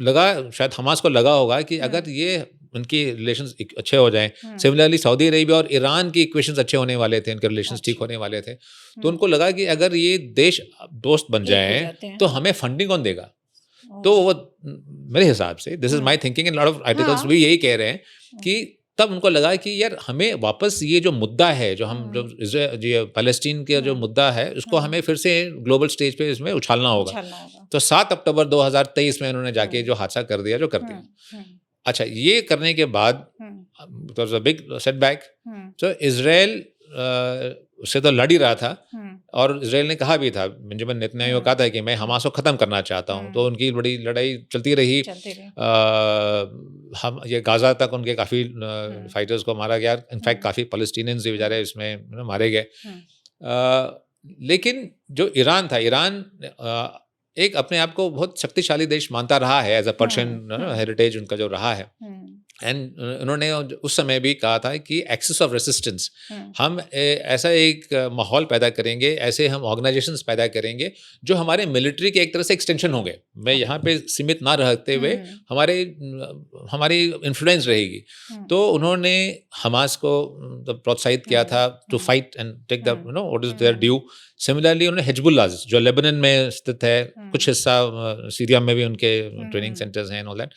लगा शायद हमास को लगा होगा कि अगर ये उनकी रिलेशंस अच्छे हो जाएं, सिमिलरली सऊदी अरेबिया और ईरान की इक्वेशंस अच्छे होने वाले थे, उनके रिलेशंस ठीक होने वाले थे, तो उनको लगा कि अगर ये देश दोस्त बन जाएं तो हमें फंडिंग कौन देगा। तो वो मेरे हिसाब से, this is my thinking, in lot of articles भी यही कह रहे हैं कि तब उनको लगा कि यार हमें वापस ये जो मुद्दा है, जो हम जो पैलेस्टीन का जो मुद्दा है, उसको हमें फिर से ग्लोबल स्टेज पे इसमें उछालना होगा। तो 7 अक्टूबर 2023 में उन्होंने जाके जो हादसा कर दिया जो कर दिया। अच्छा, ये करने के बाद बिग सेटबैक, तो इजराइल उससे तो लड़ ही रहा था, और इसराइल ने कहा भी था, बेंजामिन नेतन्याहू कहा था कि मैं हमास को ख़त्म करना चाहता हूँ। तो उनकी बड़ी लड़ाई चलती रही। हम ये गाज़ा तक उनके काफ़ी फाइटर्स को मारा गया। इनफैक्ट काफ़ी पैलेस्टीनियंस भी बेचारे इसमें मारे गए। लेकिन जो ईरान था, ईरान एक अपने आप को बहुत शक्तिशाली देश मानता रहा है, एज अ पर्शियन हेरिटेज उनका जो रहा है। एंड उन्होंने उस समय भी कहा था कि एक्सेस ऑफ रेसिस्टेंस, हम ऐसा एक माहौल पैदा करेंगे, ऐसे हम ऑर्गेनाइजेशंस पैदा करेंगे जो हमारे मिलिट्री के एक तरह से एक्सटेंशन होंगे। मैं यहाँ पे सीमित ना रहते हुए हमारी इन्फ्लुएंस रहेगी। तो उन्होंने हमास को प्रोत्साहित किया था to fight and take the what is their due. Similarly उन्होंने हिजबुल्लाह जो लेबनान में स्थित है, कुछ हिस्सा सीरिया में भी उनके ट्रेनिंग सेंटर्स हैं, ऑल दैट,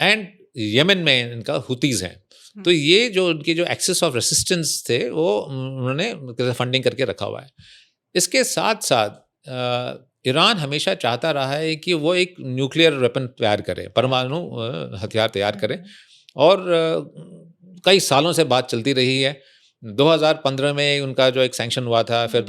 एंड यमन में इनका हुतीज़ हैं। तो ये जो उनकी जो एक्सेस ऑफ रेसिस्टेंस थे वो उन्होंने फंडिंग करके रखा हुआ है। इसके साथ साथ ईरान हमेशा चाहता रहा है कि वो एक न्यूक्लियर वेपन तैयार करे, परमाणु हथियार तैयार करे, और कई सालों से बात चलती रही है। 2015 में उनका जो एक सैंक्शन हुआ था, फिर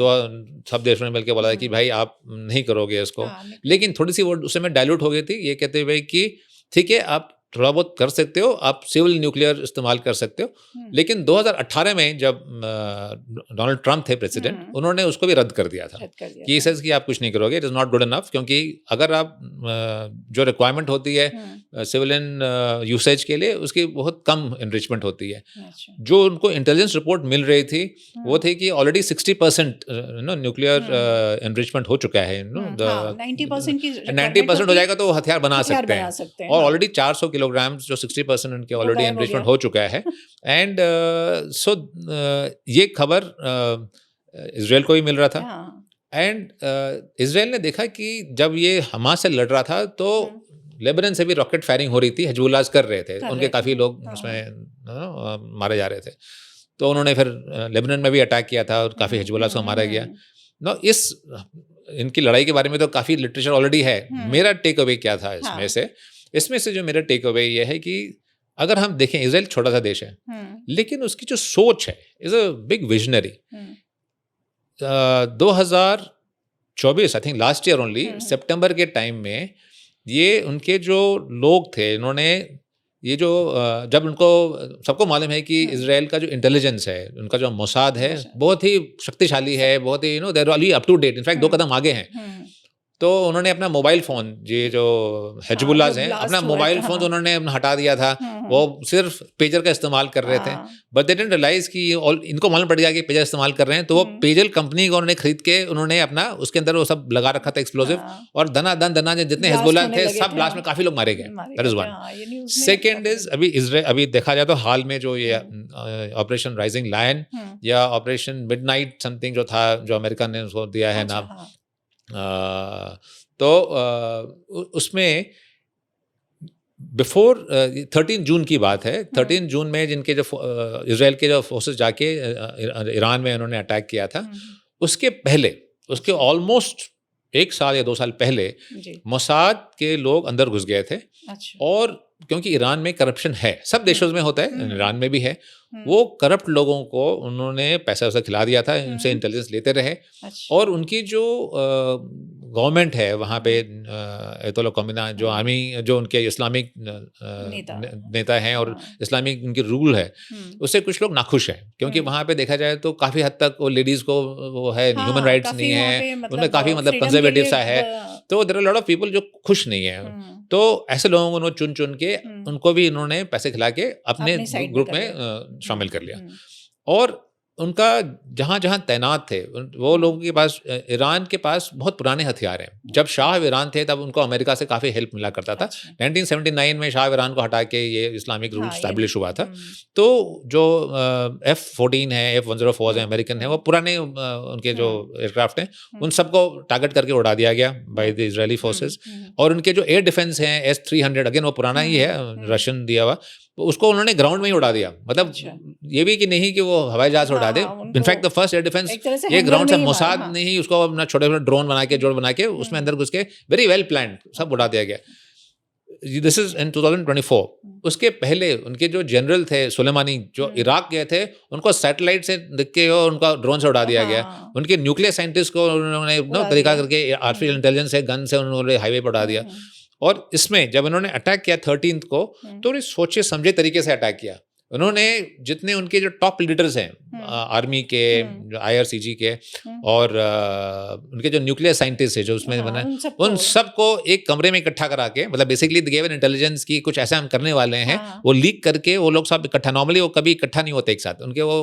सब देशों ने मिलकर बोला कि भाई आप नहीं करोगे इसको। लेकिन थोड़ी सी वो उस समय डाइल्यूट हो गई थी, ये कहते हुए कि ठीक है आप थोड़ा बहुत कर सकते हो, आप सिविल न्यूक्लियर इस्तेमाल कर सकते हो। लेकिन 2018 में जब डोनाल्ड ट्रंप थे प्रेसिडेंट, उन्होंने उसको भी रद्द कर दिया था कि सेज कि आप कुछ नहीं करोगे, it is not good enough. क्योंकि अगर आप जो रिक्वायरमेंट होती है सिविलियन यूसेज के लिए, उसकी बहुत कम एनरिचमेंट होती है। जो उनको इंटेलिजेंस रिपोर्ट मिल रही थी वो थी कि ऑलरेडी 60% न्यूक्लियर एनरिचमेंट हो चुका है। 90% हो जाएगा तो वो हथियार बना सकते हैं। और ऑलरेडी 400 किलोग्राम जो 60% उनके ऑलरेडी एनरिचमेंट हो चुका है। एंड सो ये खबर इजराइल को भी मिल रहा था। एंड इजराइल ने देखा कि जब ये हमास से लड़ रहा था तो लेबनान से भी रॉकेट फायरिंग हो रही थी, हिजबुल्लाह कर रहे थे, उनके काफ़ी लोग उसमें मारे जा रहे थे। तो उन्होंने फिर लेबनान में भी अटैक किया था और काफ़ी हिजबुल्लाह को मारा गया। नो इनकी लड़ाई के बारे में तो काफ़ी लिटरेचर ऑलरेडी है। मेरा टेक अवे क्या था इसमें से जो मेरा टेक अवे ये है कि अगर हम देखें, इजराइल छोटा सा देश है, लेकिन उसकी जो सोच है is a big visionary. 2024 I think last year only सितंबर के टाइम में ये उनके जो लोग थे, इन्होंने ये जो जब उनको सबको मालूम है कि इजराइल का जो इंटेलिजेंस है, उनका जो मोसाद है बहुत ही शक्तिशाली है, बहुत ही they are already up to date, in fact 2 कदम आगे हैं। तो उन्होंने अपना मोबाइल फ़ोन, ये जो हिजबुल्लाह हैं, अपना मोबाइल फ़ोन उन्होंने हटा दिया था। वो सिर्फ पेजर का इस्तेमाल कर रहे थे। बट दे डिडंट रियलाइज़ कि इनको मालूम पड़ गया कि पेजर इस्तेमाल कर रहे हैं। तो वो पेजर कंपनी को उन्होंने खरीद के उन्होंने अपना उसके अंदर वो सब लगा रखा था एक्सप्लोसिव, और दना जितने हिजबुल्लाह थे सब लास्ट में काफ़ी लोग मारे गए। That is one. Second is अभी देखा जाए तो हाल में जो ये ऑपरेशन राइजिंग लायन या ऑपरेशन मिडनाइट समथिंग जो था, जो अमेरिका ने उसको दिया है नाम, तो उसमें बिफोर 13 जून की बात है। 13 जून में जिनके जो इजराइल के जो फोर्सेस जाके ईरान में उन्होंने अटैक किया था, उसके पहले, उसके ऑलमोस्ट 1 साल या 2 साल पहले मोसाद के लोग अंदर घुस गए थे। और क्योंकि ईरान में करप्शन है, सब देशों में होता है, ईरान में भी है, वो करप्ट लोगों को उन्होंने पैसा खिला दिया था, उनसे इंटेलिजेंस लेते रहे। और उनकी जो गवर्नमेंट है वहाँ पे, अयतुल्ला ख़ामेनी जो आर्मी, जो उनके इस्लामिक नेता हैं और इस्लामिक उनकी रूल है, उससे कुछ लोग नाखुश हैं। क्योंकि वहाँ पे देखा जाए तो काफ़ी हद तक वो लेडीज़ को वो है, ह्यूमन राइट्स नहीं है, उनमें काफ़ी कंजर्वेटिव सा है। तो there are lot of people जो खुश नहीं है। तो ऐसे लोगों को चुन के उनको भी इन्होंने पैसे खिला के अपने ग्रुप में शामिल कर लिया। और उनका जहाँ तैनात थे वो लोगों के पास, ईरान के पास बहुत पुराने हथियार हैं। जब शाह ईरान थे तब उनको अमेरिका से काफ़ी हेल्प मिला करता था। 1979 में शाह ईरान को हटा के ये इस्लामिक रूल स्टैब्लिश हुआ था। तो जो F-14 है, F-104 है, अमेरिकन है, वो पुराने उनके जो एयरक्राफ्ट हैं उन सबको टारगेट करके उड़ा दिया गया बाय द इजरायली फोर्सेस। और उनके जो एयर डिफेंस हैं S-300, अगेन वो पुराना ही है, रशियन दिया हुआ, उसको उन्होंने ग्राउंड में ही उड़ा दिया। मतलब ये भी कि नहीं कि वो हवाई जहाज से उड़ा दे। In fact the first air defence ये ग्राउंड से मोसाद ने ही उसको अपना छोटे छोटे ड्रोन बना के, जोड़ बना के उसमें अंदर घुस के वेरी वेल प्लान्ड सब उड़ा दिया गया। This is in 2024। उसके पहले उनके जो जनरल थे सुलेमानी, जो इराक गए थे, उनको सैटेलाइट से दिख के और उनका ड्रोन से उड़ा दिया गया। उनके न्यूक्लियर साइंटिस्ट को उन्होंने तरीका करके आर्टिफिशियल इंटेलिजेंस से गन से उन्होंने हाईवे पर उड़ा दिया। और इसमें जब उन्होंने अटैक किया 13th को, तो उन्हें सोचे समझे तरीके से अटैक किया। उन्होंने जितने उनके जो टॉप लीडर्स हैं आर्मी के, IRCG के, और उनके जो न्यूक्लियर साइंटिस्ट है जो उसमें बना, उन सबको एक कमरे में इकट्ठा करा के, मतलब बेसिकली गिव एन इंटेलिजेंस की कुछ ऐसा हम करने वाले हैं, वो लीक करके वो लोग सब इकट्ठा, नॉर्मली वो कभी इकट्ठा नहीं होते एक साथ, उनके वो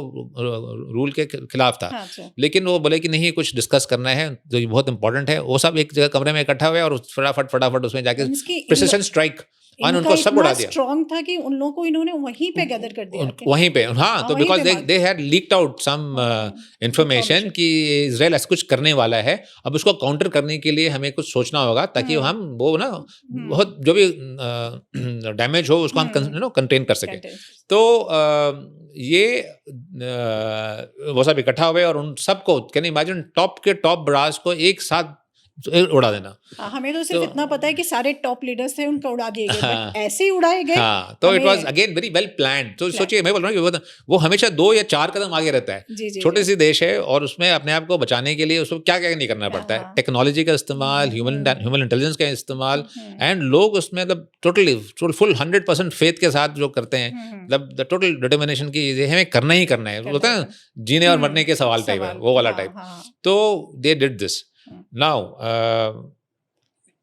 रूल के खिलाफ था। लेकिन वो बोले कि नहीं, कुछ डिस्कस करना है जो बहुत इंपॉर्टेंट है। वो सब एक जगह कमरे में इकट्ठा हुए और फटाफट उसमें जाके प्रिसिशन स्ट्राइक और उनको सब उड़ा दिया। स्ट्रॉन्ग था कि उन लोगों को इन्होंने वहीं पे गैदर कर दिया, वहीं पे। हाँ, तो because they had leaked out some information कि इजराइल ऐसा कुछ करने वाला है। अब उसको काउंटर करने के लिए हमें कुछ सोचना होगा ताकि हम वो ना बहुत जो भी डैमेज हो उसको हम कंटेन कर सकें। तो ये वो सब इकट्ठा हुए और उन सबको, कैन इमेजिन, टॉप के टॉप ब्रास को एक साथ उड़ा देना। हमें तो सिर्फ इतना पता है कि सारे टॉप लीडर्स थे, उनका उड़ा दिए गए, बट ऐसे ही उड़ाए गए। हाँ, तो it was again very well planned. तो सोचिए, मैं बोल रहा हूँ कि वो हमेशा 2 या 4 कदम आगे रहता है। छोटी सी देश है और उसमें अपने आप को बचाने के लिए उसको क्या क्या नहीं करना पड़ता है। टेक्नोलॉजी का इस्तेमाल, ह्यूमन इंटेलिजेंस का इस्तेमाल, एंड लोग उसमें मतलब टोटली फुल 100% फेथ के साथ जो करते हैं, मतलब द टोटल डिटर्मिनेशन की हमें करना ही करना है। होता है जीने और मरने के सवाल टाइप है, वो वाला टाइप। तो दे डिड दिस। नाउ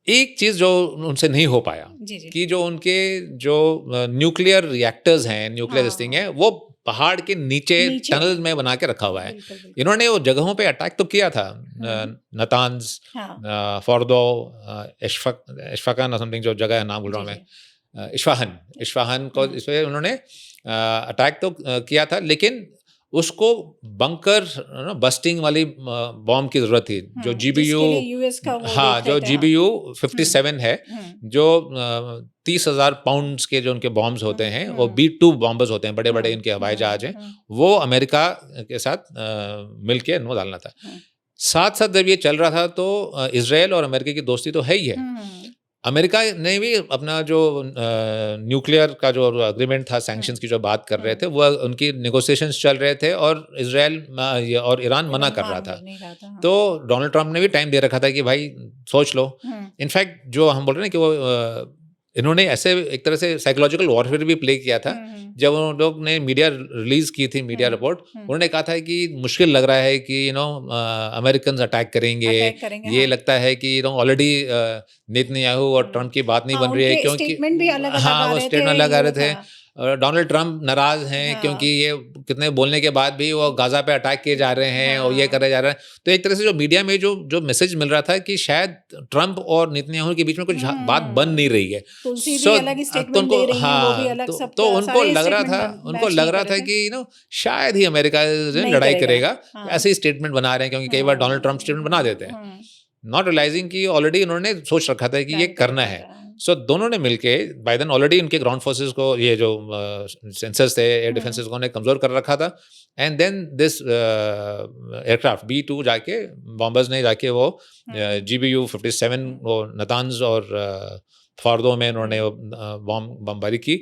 एक चीज जो उनसे नहीं हो पाया कि जो उनके जो न्यूक्लियर रिएक्टर्स हैं, न्यूक्लियर थिंग है, वो पहाड़ के नीचे टनल में बना के रखा हुआ है। इन्होंने वो जगहों पे अटैक तो किया था, नतान्ज, फोर्दो, इश्फाकन समथिंग जो जगह है, नाम भूल रहा हूँ मैं, इस्फहान को, इस पे उन्होंने अटैक तो किया था, लेकिन उसको बंकर बस्टिंग वाली बॉम्ब की जरूरत थी, जो GBU, हाँ, जो GBU 57 है, जो 30,000 पाउंड्स के जो उनके बॉम्ब्स होते हैं, वो B2 बॉम्बर्स होते हैं, बड़े बड़े इनके हवाई जहाज हैं, वो अमेरिका के साथ मिलके इनको डालना था। साथ साथ जब ये चल रहा था तो इजराइल और अमेरिका की दोस्ती तो है ही है। अमेरिका ने भी अपना जो न्यूक्लियर का जो एग्रीमेंट था, सैंक्शंस की जो बात कर रहे थे, वो उनकी नेगोशिएशंस चल रहे थे और इजराइल और ईरान मना कर रहा था। तो डोनाल्ड ट्रंप ने भी टाइम दे रखा था कि भाई सोच लो। इनफैक्ट जो हम बोल रहे हैं कि वो इन्होंने ऐसे एक तरह से साइकोलॉजिकल वॉरफेयर भी प्ले किया था। जब उन लोग ने मीडिया रिलीज की थी, मीडिया रिपोर्ट, उन्होंने कहा था कि मुश्किल लग रहा है कि अमेरिकन अटैक करेंगे, ये लगता है कि ऑलरेडी नेतन्याहू और ट्रंप की बात नहीं बन रही है, क्योंकि हाँ, वो स्टेटमेंट अलग आ रहे थे। डोनाल्ड ट्रंप नाराज हैं क्योंकि ये कितने बोलने के बाद भी वो गाजा पे अटैक किए जा रहे हैं और ये करे जा रहे हैं। तो एक तरह से जो मीडिया में जो मैसेज मिल रहा था कि शायद ट्रंप और नेतन्याहू के बीच में कुछ बात बन नहीं रही है। तो उनको लग रहा था कि शायद ही अमेरिका लड़ाई करेगा, ऐसे ही स्टेटमेंट बना रहे हैं, क्योंकि कई बार डोनाल्ड ट्रंप स्टेटमेंट बना देते हैं, नॉट रियलाइजिंग कि ऑलरेडी उन्होंने सोच रखा था कि ये करना है। सो दोनों ने मिलके बाय देन ऑलरेडी उनके ग्राउंड फोर्सेस को, ये जो सेंसर्स थे, एयर डिफेंसेस को, कमजोर कर रखा था। And then this aircraft B2 जाके बॉम्बर्स ने जाके वो GBU 57 वो नतान्ज और फार्दो में उन्होंने बमबारी की।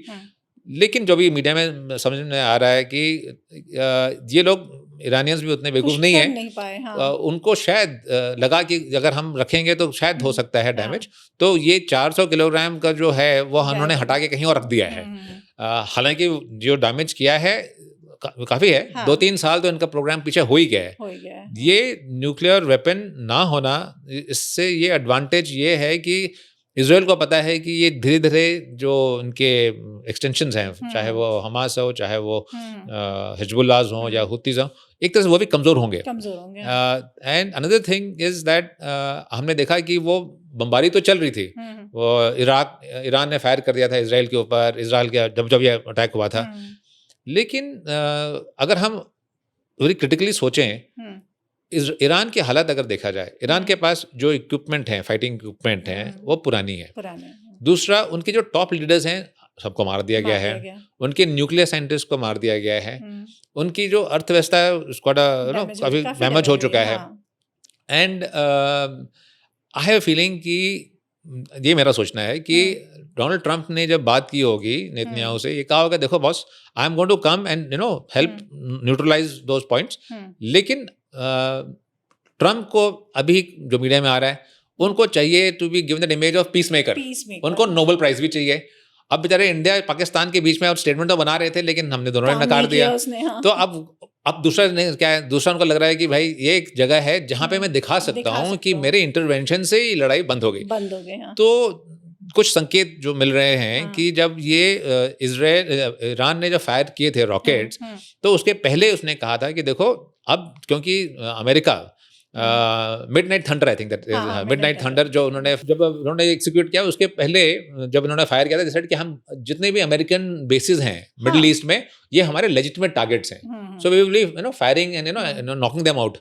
लेकिन जो भी मीडिया में समझ में आ रहा है कि ये लोग ईरानियंस भी उतने बेवकूफ़ नहीं है, उनको शायद लगा कि अगर हम रखेंगे तो शायद हो सकता है डैमेज। तो ये 400 किलोग्राम का जो है वो उन्होंने हटा के कहीं और रख दिया है। हालांकि जो डैमेज किया है काफ़ी है, 2-3 साल तो इनका प्रोग्राम पीछे हो ही गया है। ये न्यूक्लियर वेपन ना होना, इससे ये एडवांटेज ये है कि इजराइल को पता है कि ये धीरे धीरे जो इनके एक्सटेंशंस हैं, चाहे वो हमास हो, चाहे वो हिजबुल्लाह हो या हुतीज हो, एक तरह से वो भी कमज़ोर होंगे। And another thing is that हमने देखा कि वो बमबारी तो चल रही थी, वो ईरान ने फायर कर दिया था इजराइल के ऊपर, इजराइल के जब ये अटैक हुआ था। लेकिन अगर हम वेरी क्रिटिकली सोचें, ईरान की हालत अगर देखा जाए, ईरान के पास जो इक्विपमेंट हैं, फाइटिंग इक्विपमेंट हैं, वो पुरानी है। दूसरा, उनके जो टॉप लीडर्स हैं सबको मार दिया गया है, उनके न्यूक्लियर साइंटिस्ट को मार दिया गया है, उनकी जो अर्थव्यवस्था है उसका काफ़ी डैमेज हो चुका है। एंड आई हैव फीलिंग कि ये मेरा सोचना है कि डोनाल्ड ट्रंप ने जब बात की होगी नेतन्याहू से, ये कहा होगा देखो boss, I am going to come and help neutralise those points. लेकिन ट्रंप को अभी जो मीडिया में आ रहा है, उनको चाहिए to be given the image of peace maker, उनको नोबेल प्राइज भी चाहिए। अब बेचारे इंडिया पाकिस्तान के बीच में अब स्टेटमेंट तो बना रहे थे, लेकिन हमने दोनों ने नकार दिया। तो अब दूसरा क्या है, दूसरा उनको लग रहा है कि भाई ये एक जगह है जहां पे मैं दिखा सकता हूँ कि मेरे इंटरवेंशन से ही लड़ाई बंद हो गई। तो कुछ संकेत जो मिल रहे हैं कि जब ये ईरान ने जब फायर किए थे रॉकेट्स, तो उसके पहले उसने कहा था कि देखो अब क्योंकि America midnight thunder, I think that midnight thunder जो उन्होंने एग्जीक्यूट किया, उसके पहले जब उन्होंने फायर किया था डिसाइड कि हम जितने भी अमेरिकन बेसिस हैं मिडिल ईस्ट में, ये हमारे लेजिटिमेट टारगेट्स हैं, so we will firing and knocking them out.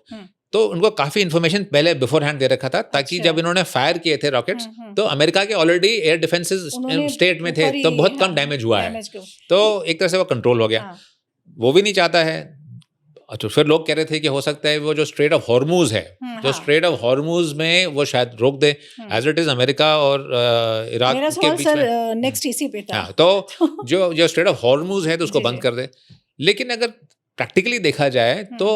तो उनको काफी इन्फॉर्मेशन पहले बिफोर हैंड दे रखा था, ताकि जब इन्होंने फायर किए थे रॉकेट्स, तो अमेरिका के ऑलरेडी एयर डिफेंसेस स्टेट में थे, तो बहुत कम डैमेज हुआ है, तो एक तरह से वो कंट्रोल हो गया। वो भी नहीं चाहता है। तो फिर लोग कह रहे थे कि हो सकता है वो जो स्ट्रेट ऑफ हॉर्मूज है, जो स्ट्रेट ऑफ हॉर्मूज में वो शायद रोक दे, एज इट इज अमेरिका और इराक के बीच में। नेक्स्ट इसी पे था। तो जो स्ट्रेट ऑफ हॉर्मूज है तो उसको बंद कर दे। लेकिन अगर प्रैक्टिकली देखा जाए तो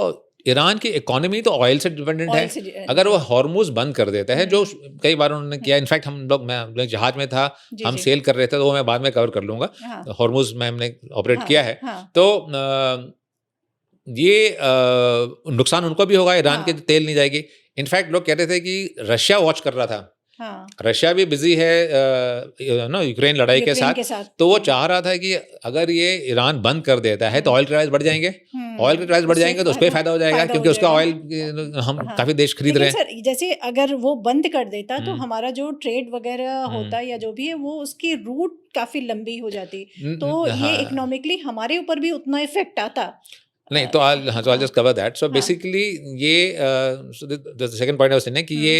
ईरान की इकोनॉमी तो ऑयल से डिपेंडेंट है। अगर वो हॉर्मूज बंद कर देता है, जो कई बार उन्होंने किया, इनफैक्ट मैं जहाज में था, हम सेल कर रहे थे, तो वो मैं बाद में कवर कर लूंगा, हॉर्मूज में हमने ऑपरेट किया है। तो ये नुकसान उनको भी होगा, ईरान के तेल नहीं जाएगी। इनफैक्ट लोग कहते थे कि रशिया वॉच कर रहा था, रशिया भी बिजी है यूक्रेन लड़ाई के साथ, तो वो चाह रहा था कि अगर ये ईरान बंद कर देता है तो ऑयल के प्राइस बढ़ जाएंगे, ऑयल के प्राइस बढ़ जाएंगे तो उसको फायदा हो जाएगा, क्योंकि उसका ऑयल हम काफी देश खरीद रहे हैं। सर जैसे अगर वो बंद कर देता तो हमारा जो ट्रेड वगैरह होता या जो भी है, वो उसकी रूट काफी लंबी हो जाती, तो ये इकोनॉमिकली हमारे ऊपर भी उतना इफेक्ट आता नहीं। तो I'll just cover that. So basically ये the second point I was saying कि ये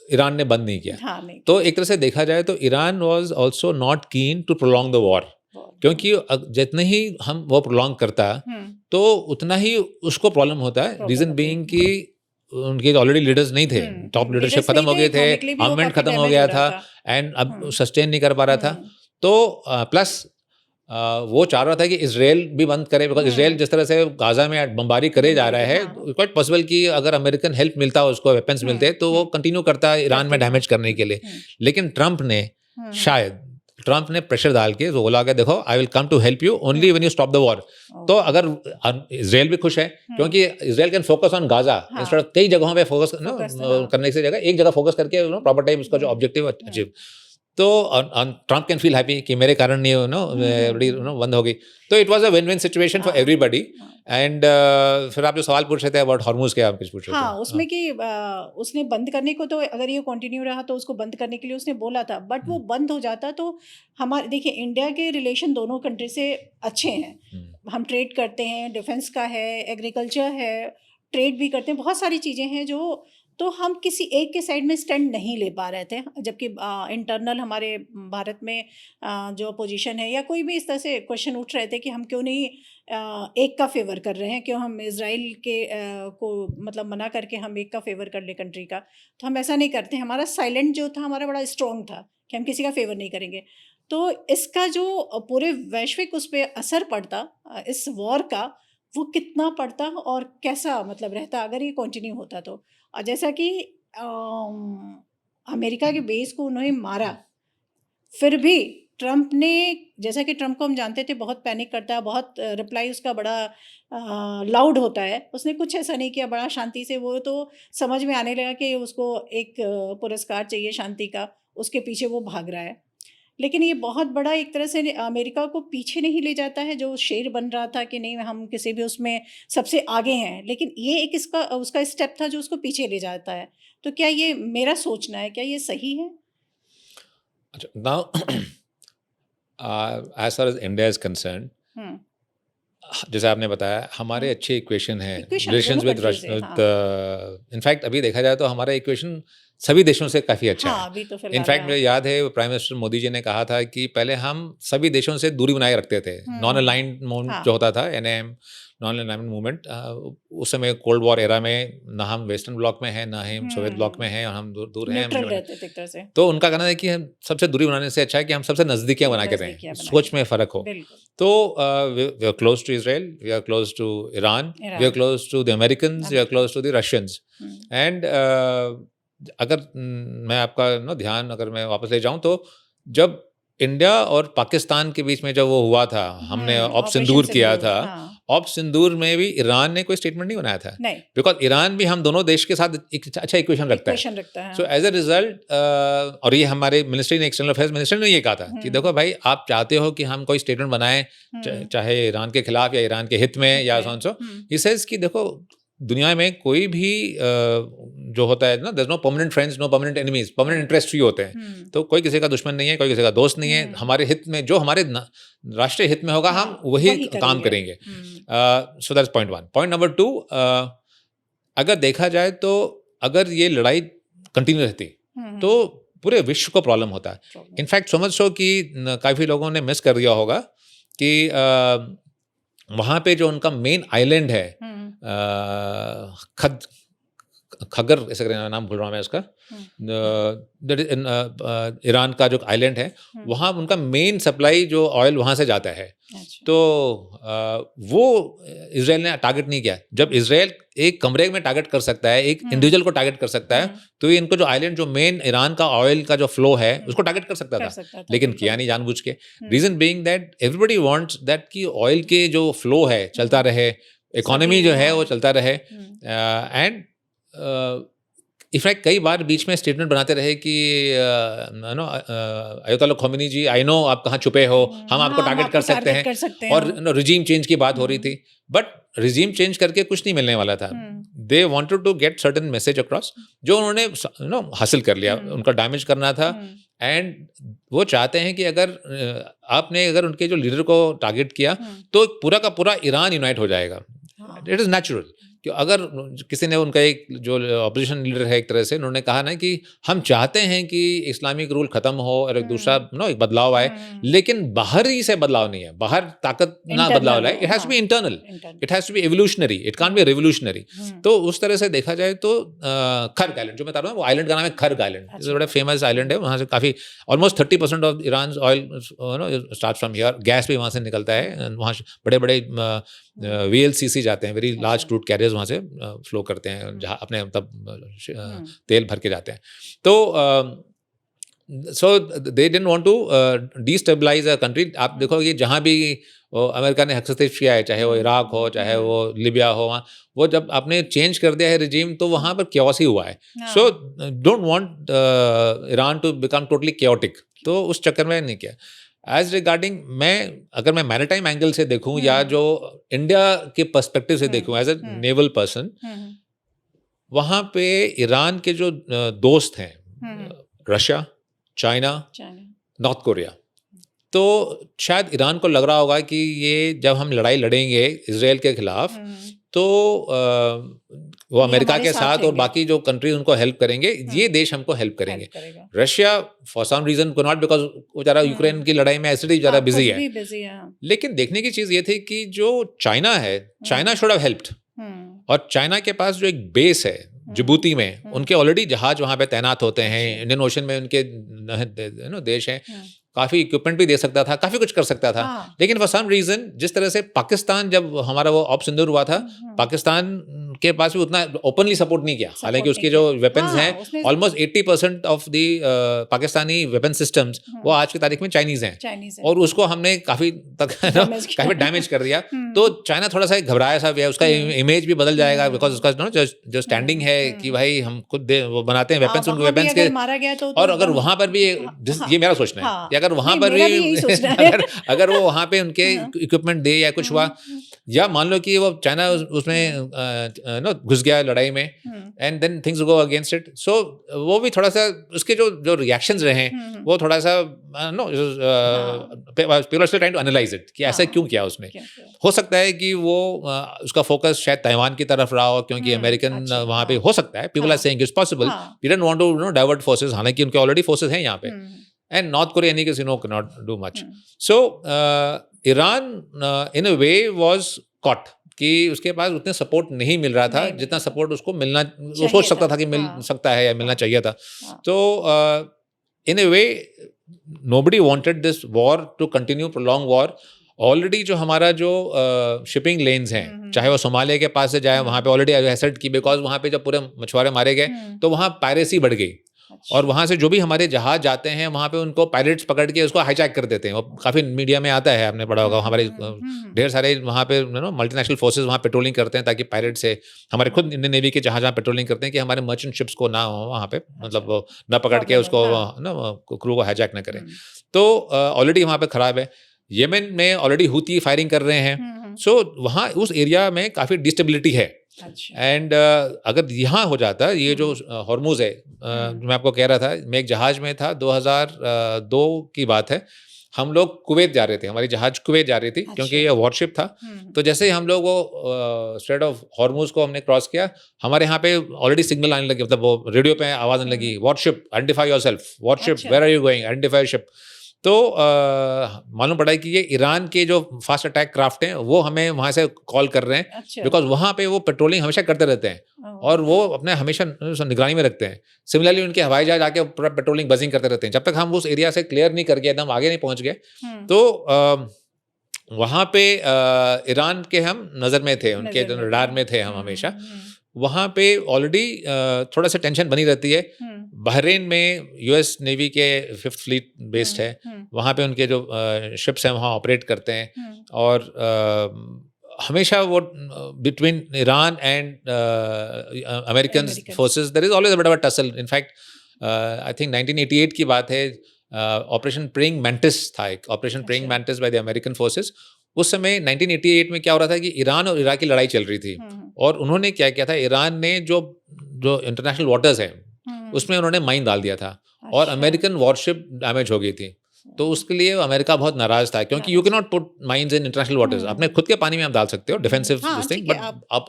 ईरान ने बंद नहीं किया। नहीं। तो एक तरह से देखा जाए तो Iran was also not keen to prolong the war, क्योंकि जितने ही हम वो prolong करता तो उतना ही उसको प्रॉब्लम होता है। रीजन बीइंग कि उनके ऑलरेडी लीडर्स नहीं थे, टॉप लीडरशिप खत्म हो गए थे, गवर्नमेंट खत्म हो गया था, एंड अब सस्टेन नहीं कर पा रहा था। तो प्लस वो चाह रहा था कि इजराइल भी बंद करे, बिकॉज इजराइल जिस तरह से गाजा में बमबारी करे जा रहा है, क्वाइट पॉसिबल कि अगर अमेरिकन हेल्प मिलता, उसको वेपन्स मिलते, तो वो कंटिन्यू करता ईरान में डैमेज करने के लिए। लेकिन ट्रंप ने प्रेशर डाल के बोला कि देखो I will come to help you only when you stop the war. तो अगर इजराइल भी खुश है, क्योंकि Israel can focus on Gaza instead of कई जगहों पे फोकस करने से जगह एक जगह फोकस करके प्रॉपर टाइम उसका जो ऑब्जेक्टिव अचीव, तो ट्रंप कैन फील हैप्पी कि मेरे कारण नहीं बंद हो गई। तो it was a win win situation for everybody. And फिर आप जो सवाल पूछ रहे थे अबाउट हॉर्मूज के, आप कुछ पूछ रहे थे? उसमें कि उसने बंद करने को, तो अगर ये कंटिन्यू रहा तो उसको बंद करने के लिए उसने बोला था, बट वो बंद हो जाता तो हमारे, देखिए इंडिया के रिलेशन दोनों कंट्री से अच्छे हैं, हम ट्रेड करते हैं, डिफेंस का है, एग्रीकल्चर है, ट्रेड भी करते हैं, बहुत सारी चीज़ें हैं जो, तो हम किसी एक के साइड में स्टैंड नहीं ले पा रहे थे। जबकि इंटरनल हमारे भारत में जो पोजीशन है या कोई भी इस तरह से क्वेश्चन उठ रहे थे कि हम क्यों नहीं एक का फेवर कर रहे हैं, क्यों हम इजराइल के को मतलब मना करके हम एक का फेवर कर ले कंट्री का, तो हम ऐसा नहीं करते। हमारा साइलेंट जो था हमारा बड़ा स्ट्रॉन्ग था कि हम किसी का फेवर नहीं करेंगे। तो इसका जो पूरे वैश्विक उस पर असर पड़ता इस वॉर का, वो कितना पड़ता और कैसा मतलब रहता अगर ये कंटिन्यू होता तो। और जैसा कि अमेरिका के बेस को उन्होंने मारा, फिर भी ट्रंप ने, जैसा कि ट्रंप को हम जानते थे बहुत पैनिक करता है, बहुत रिप्लाई उसका बड़ा लाउड होता है, उसने कुछ ऐसा नहीं किया, बड़ा शांति से, वो तो समझ में आने लगा कि उसको एक पुरस्कार चाहिए शांति का, उसके पीछे वो भाग रहा है। लेकिन ये बहुत बड़ा एक तरह से अमेरिका को पीछे नहीं ले जाता है, जो शेर बन रहा था कि नहीं हम किसी भी उसमें सबसे आगे हैं, लेकिन ये एक उसका स्टेप था जो उसको पीछे ले जाता है। तो क्या ये मेरा सोचना है, क्या ये सही है? अच्छा, now as far as India is concerned, जैसे आपने बताया हमारे अच्छे इक्वेशन है रिलेशंस विद इनफैक्ट अभी देखा जाए तो हमारा इक्वेशन सभी देशों से काफ़ी अच्छा है। तो इनफैक्ट मुझे याद है प्राइम मिनिस्टर मोदी जी ने कहा था कि पहले हम सभी देशों से दूरी बनाए रखते थे, नॉन अलाइंड जो होता था NAM, नॉन अलाइनमेंट मूवमेंट, उस समय कोल्ड वॉर एरा में ना हम वेस्टर्न ब्लॉक में हैं ना हम सोवियत ब्लॉक में हैं, और हम दूर हैं, न्यूट्रल रहते थे एक तरह से। तो उनका कहना है कि हम सबसे दूरी बनाने से अच्छा है कि हम सबसे नज़दीकियाँ बना के रहें, सोच में फ़र्क हो। तो we are close to Israel, we are close to Iran, we are close to the Americans, we are close to the Russians. And अगर मैं आपका ध्यान अगर मैं वापस ले जाऊं, तो जब इंडिया और पाकिस्तान के बीच में जब वो हुआ था, हमने ऑप सिंदूर किया था, ऑप सिंदूर में भी ईरान ने कोई स्टेटमेंट नहीं बनाया था, बिकॉज ईरान भी हम दोनों देश के साथ एक अच्छा इक्वेशन रखता है। सो एज ए रिजल्ट, और ये हमारे मिनिस्ट्री ने, एक्सटर्नल अफेयर्स मिनिस्ट्री ने ये कहा था कि देखो भाई, आप चाहते हो कि हम कोई स्टेटमेंट बनाएं चाहे ईरान के खिलाफ या ईरान के हित में या सो, ही सेज कि देखो, दुनिया में कोई भी जो होता है ना, there is no permanent friends, no permanent enemies, permanent interest ही होते हैं। तो कोई किसी का दुश्मन नहीं है, कोई किसी का दोस्त नहीं है। हमारे हित में, जो हमारे राष्ट्रीय हित में होगा, हम वही काम करेंगे। So that's point one. Point number two, अगर देखा जाए तो अगर ये लड़ाई कंटिन्यू रहती तो पूरे विश्व को प्रॉब्लम होता है। इनफैक्ट सो मच सो कि काफ़ी लोगों ने मिस कर दिया होगा कि वहाँ पे जो उनका मेन आइलैंड है, खगर ऐसे नाम भूल रहा हूँ मैं उसका, ईरान का जो आइलैंड है, वहाँ उनका मेन सप्लाई जो ऑयल वहाँ से जाता है। तो वो इजराइल ने टारगेट नहीं किया। जब इजराइल एक कमरे में टारगेट कर सकता है, एक इंडिविजुअल को टारगेट कर सकता है, तो ये इनको जो आइलैंड, जो मेन ईरान का ऑयल का जो फ्लो है, उसको टारगेट कर सकता था, लेकिन किया नहीं जानबूझ के। Reason being that everybody wants that कि ऑयल के जो फ्लो है चलता रहे, इकोनॉमी जो है वो चलता रहे। एंड इनफैक्ट कई बार बीच में स्टेटमेंट बनाते रहे कि Ayatollah Khomeini ji, I know आप कहाँ छुपे हो, हम आपको टारगेट कर सकते हैं, और रिजीम चेंज की बात हो रही थी, बट रिजीम चेंज करके कुछ नहीं मिलने वाला था। They wanted to get certain message across, जो उन्होंने हासिल कर लिया। उनका डैमेज करना था, एंड वो चाहते हैं कि अगर आपने अगर उनके जो लीडर को टारगेट किया, तो पूरा का पूरा ईरान यूनाइट हो जाएगा। इट इज़ नेचुरल कि अगर किसी ने, उनका एक जो अपोजिशन लीडर है एक तरह से, उन्होंने कहा ना कि हम चाहते हैं कि इस्लामिक रूल खत्म हो और एक दूसरा एक बदलाव आए, लेकिन बाहर ही से बदलाव नहीं है, बाहर ताकत ना बदलाव लाए। It has to be internal, it has to be evolutionary, it can't be revolutionary. तो उस तरह से देखा जाए तो खर्ग आइलैंड जो मैं बता रहा हूँ, वो आइलैंड का नाम है खर्ग आइलैंड। इट्स बड़ा फेमस आइलैंड है। वहाँ से काफ़ी almost 30% of Iran oil start from here. Gas भी वहाँ से निकलता है। वहाँ बड़े बड़े VLCC जाते हैं, वेरी लार्ज क्रूड कैरियर्स वहाँ से फ्लो करते हैं, जहाँ अपने मतलब तेल भर के जाते हैं। तो so they didn't want to destabilise a country. आप देखो कि जहाँ भी अमेरिका ने हस्तक्षेप किया है, चाहे वो इराक हो, चाहे वो लिबिया हो, वहाँ वो जब आपने चेंज कर दिया है रिजीम, तो वहाँ पर क्योस ही हुआ है। So don't want Iran to become totally chaotic, तो उस चक्कर में नहीं किया। एज रिगार्डिंग, अगर मैं मैरिटाइम एंगल से देखूं या जो इंडिया के पर्सपेक्टिव से देखूं एज ए नेवल पर्सन, वहाँ पे ईरान के जो दोस्त हैं, रशिया, चाइना, नॉर्थ कोरिया, तो शायद ईरान को लग रहा होगा कि ये जब हम लड़ाई लड़ेंगे इजराइल के खिलाफ, तो वो अमेरिका के साथ और बाकी जो कंट्री उनको हेल्प करेंगे, ये देश हमको हेल्प करेंगे। रशिया फॉर सम रीजन को नॉट, बिकॉज वो ज़रा यूक्रेन की लड़ाई में ऐसे ही ज़्यादा बिजी है। लेकिन देखने की चीज़ ये थी कि जो चाइना है, चाइना शुड हैव हेल्प्ड। और चाइना के पास जो एक बेस है जिबूती में, उनके ऑलरेडी जहाज वहाँ पे तैनात होते हैं, इंडियन ओशन में उनके देश हैं, काफ़ी इक्विपमेंट भी दे सकता था, काफ़ी कुछ कर सकता था। लेकिन फॉर सम रीज़न, जिस तरह से पाकिस्तान, जब हमारा वो ऑप सिंदूर हुआ था, पाकिस्तान के पास भी उतना ओपनली सपोर्ट नहीं किया। हालांकि उसके जो वेपन्स हैं, almost 80% of the Pakistani weapon systems वो आज की तारीख में चाइनीज़ हैं, और उसको हमने काफ़ी डैमेज कर दिया। तो चाइना थोड़ा सा घबराया सा भी है, उसका इमेज भी बदल जाएगा, बिकॉज उसका जो स्टैंडिंग है कि भाई हम खुद वो बनाते हैं वेपन्स, उनके वेपन्स के, और अगर वहाँ पर भी, ये मेरा सोचना है कि अगर वहाँ पर भी अगर वो वहाँ पे उनके इक्विपमेंट दे या कुछ हुआ, या मान लो कि वो चाइना उसमें घुस गया लड़ाई में, and then things go against it, so वो भी थोड़ा सा उसके जो रिएक्शंस रहे, वो थोड़ा सा people are still trying to analyse it कि ऐसा क्यों किया उसने। हो सकता है कि वो उसका फोकस शायद ताइवान की तरफ रहा हो, क्योंकि अमेरिकन वहाँ पे, हो सकता है, people are saying it's possible, we don't want to divert forces, हालांकि उनके ऑलरेडी फोर्सेस हैं यहाँ पे, and North Korea, any case, cannot do much. So Iran in a way was caught कि उसके पास उतने सपोर्ट नहीं मिल रहा था जितना सपोर्ट उसको मिलना, वो सोच सकता था कि मिल सकता है या मिलना चाहिए था। तो in a way nobody wanted this war to continue, prolong war. Already जो हमारा जो शिपिंग लेन्स हैं, चाहे वो सोमालिया के पास से जाए, वहाँ पे ऑलरेडी एसेट की, बिकॉज वहाँ पे जब पूरे मछुआरे मारे गए तो वहाँ पायरेसी बढ़ गई, और वहाँ से जो भी हमारे जहाज जाते हैं वहाँ पे उनको पायरेट्स पकड़ के उसको हाईजैक कर देते हैं। वो काफ़ी मीडिया में आता है, आपने पढ़ा होगा। हमारे ढेर सारे वहाँ पे मल्टीनेशनल फोर्सेस वहाँ पेट्रोलिंग करते हैं ताकि पायरेट से, हमारे खुद इंडियन नेवी के जहाज वहाँ पेट्रोलिंग करते हैं कि हमारे मर्चेंट शिप्स को ना हो वहाँ पे, मतलब वो ना पकड़ के उसको ना क्रू को हाईजैक ना करें। तो ऑलरेडी वहाँ पे ख़राब है। येमेन में ऑलरेडी हुती फायरिंग कर रहे हैं। सो वहाँ उस एरिया में काफ़ी डिस्टेबिलिटी है। एंड अगर यहाँ हो जाता, ये जो हॉर्मुज है, मैं आपको कह रहा था, मैं एक जहाज में था, 2002 की बात है, हम लोग कुवैत जा रहे थे, हमारी जहाज कुवैत जा रही थी, क्योंकि ये वॉरशिप था। तो जैसे ही हम लोग वो स्ट्रेट ऑफ हॉर्मुज को हमने क्रॉस किया, हमारे यहाँ पे ऑलरेडी सिग्नल आने लगी, मतलब वो रेडियो पे आवाज़ आने लगी, warship identify yourself, warship where are you going, identify ship. तो मालूम पड़ा कि ये ईरान के जो फास्ट अटैक क्राफ्ट हैं वो हमें वहाँ से कॉल कर रहे हैं, बिकॉज वहाँ पे वो पेट्रोलिंग हमेशा करते रहते हैं और वो अपने हमेशा निगरानी में रखते हैं। सिमिलरली उनके हवाई जहाज आके पूरा पेट्रोलिंग बजिंग करते रहते हैं। जब तक हम उस एरिया से क्लियर नहीं कर गए, एकदम आगे नहीं पहुँच गए, तो वहाँ पे ईरान के हम नज़र में थे, उनके रडार में थे हम हमेशा। वहाँ पे ऑलरेडी थोड़ा सा टेंशन बनी रहती है। बहरीन में यूएस नेवी के 5th फ्लीट बेस्ड है, वहाँ पे उनके जो शिप्स हैं वहाँ ऑपरेट करते हैं, और हमेशा वो between Iran and American forces there is always a bit of a tussle. In fact I think 1988 की बात है, ऑपरेशन प्रेइंग मैंटिस था, एक operation praying mantis by the American forces. उस समय 1988 में क्या हो रहा था कि ईरान और इराक की लड़ाई चल रही थी, और उन्होंने क्या किया था, ईरान ने जो इंटरनेशनल वाटर्स हैं उसमें उन्होंने माइन डाल दिया था, और अमेरिकन वॉरशिप डैमेज हो गई थी। तो उसके लिए अमेरिका बहुत नाराज था, क्योंकि you can not put mines in international waters. अपने खुद के पानी में आप डाल सकते हो डिफेंसिव थिंग, बट आप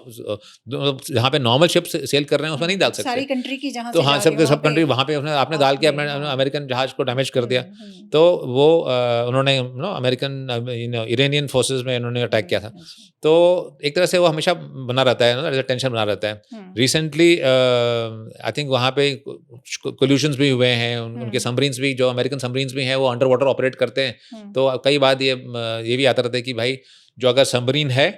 जहाँ पे नॉर्मल शिप सेल कर रहे हैं उसमें नहीं डाल सकते। सारी कंट्री की जहाँ तो हाँ, सब कंट्री वहाँ पे आपने डाल के अपने अमेरिकन जहाज को डैमेज कर दिया। तो वो उन्होंने अमेरिकन इरानियन फोर्सेस में उन्होंने अटैक किया था। तो एक तरह से वो हमेशा बना रहता है, टेंशन बना रहता है। रिसेंटली आई थिंक वहाँ पे कोल्यूशंस भी हुए हैं, उनके सबमरीन्स भी, जो अमेरिकन सबमरीन्स भी हैं वो अंडर वाटर ऑपरेट करते हैं। तो कई बार ये भी आता रहता है कि भाई जो अगर सबमरीन है,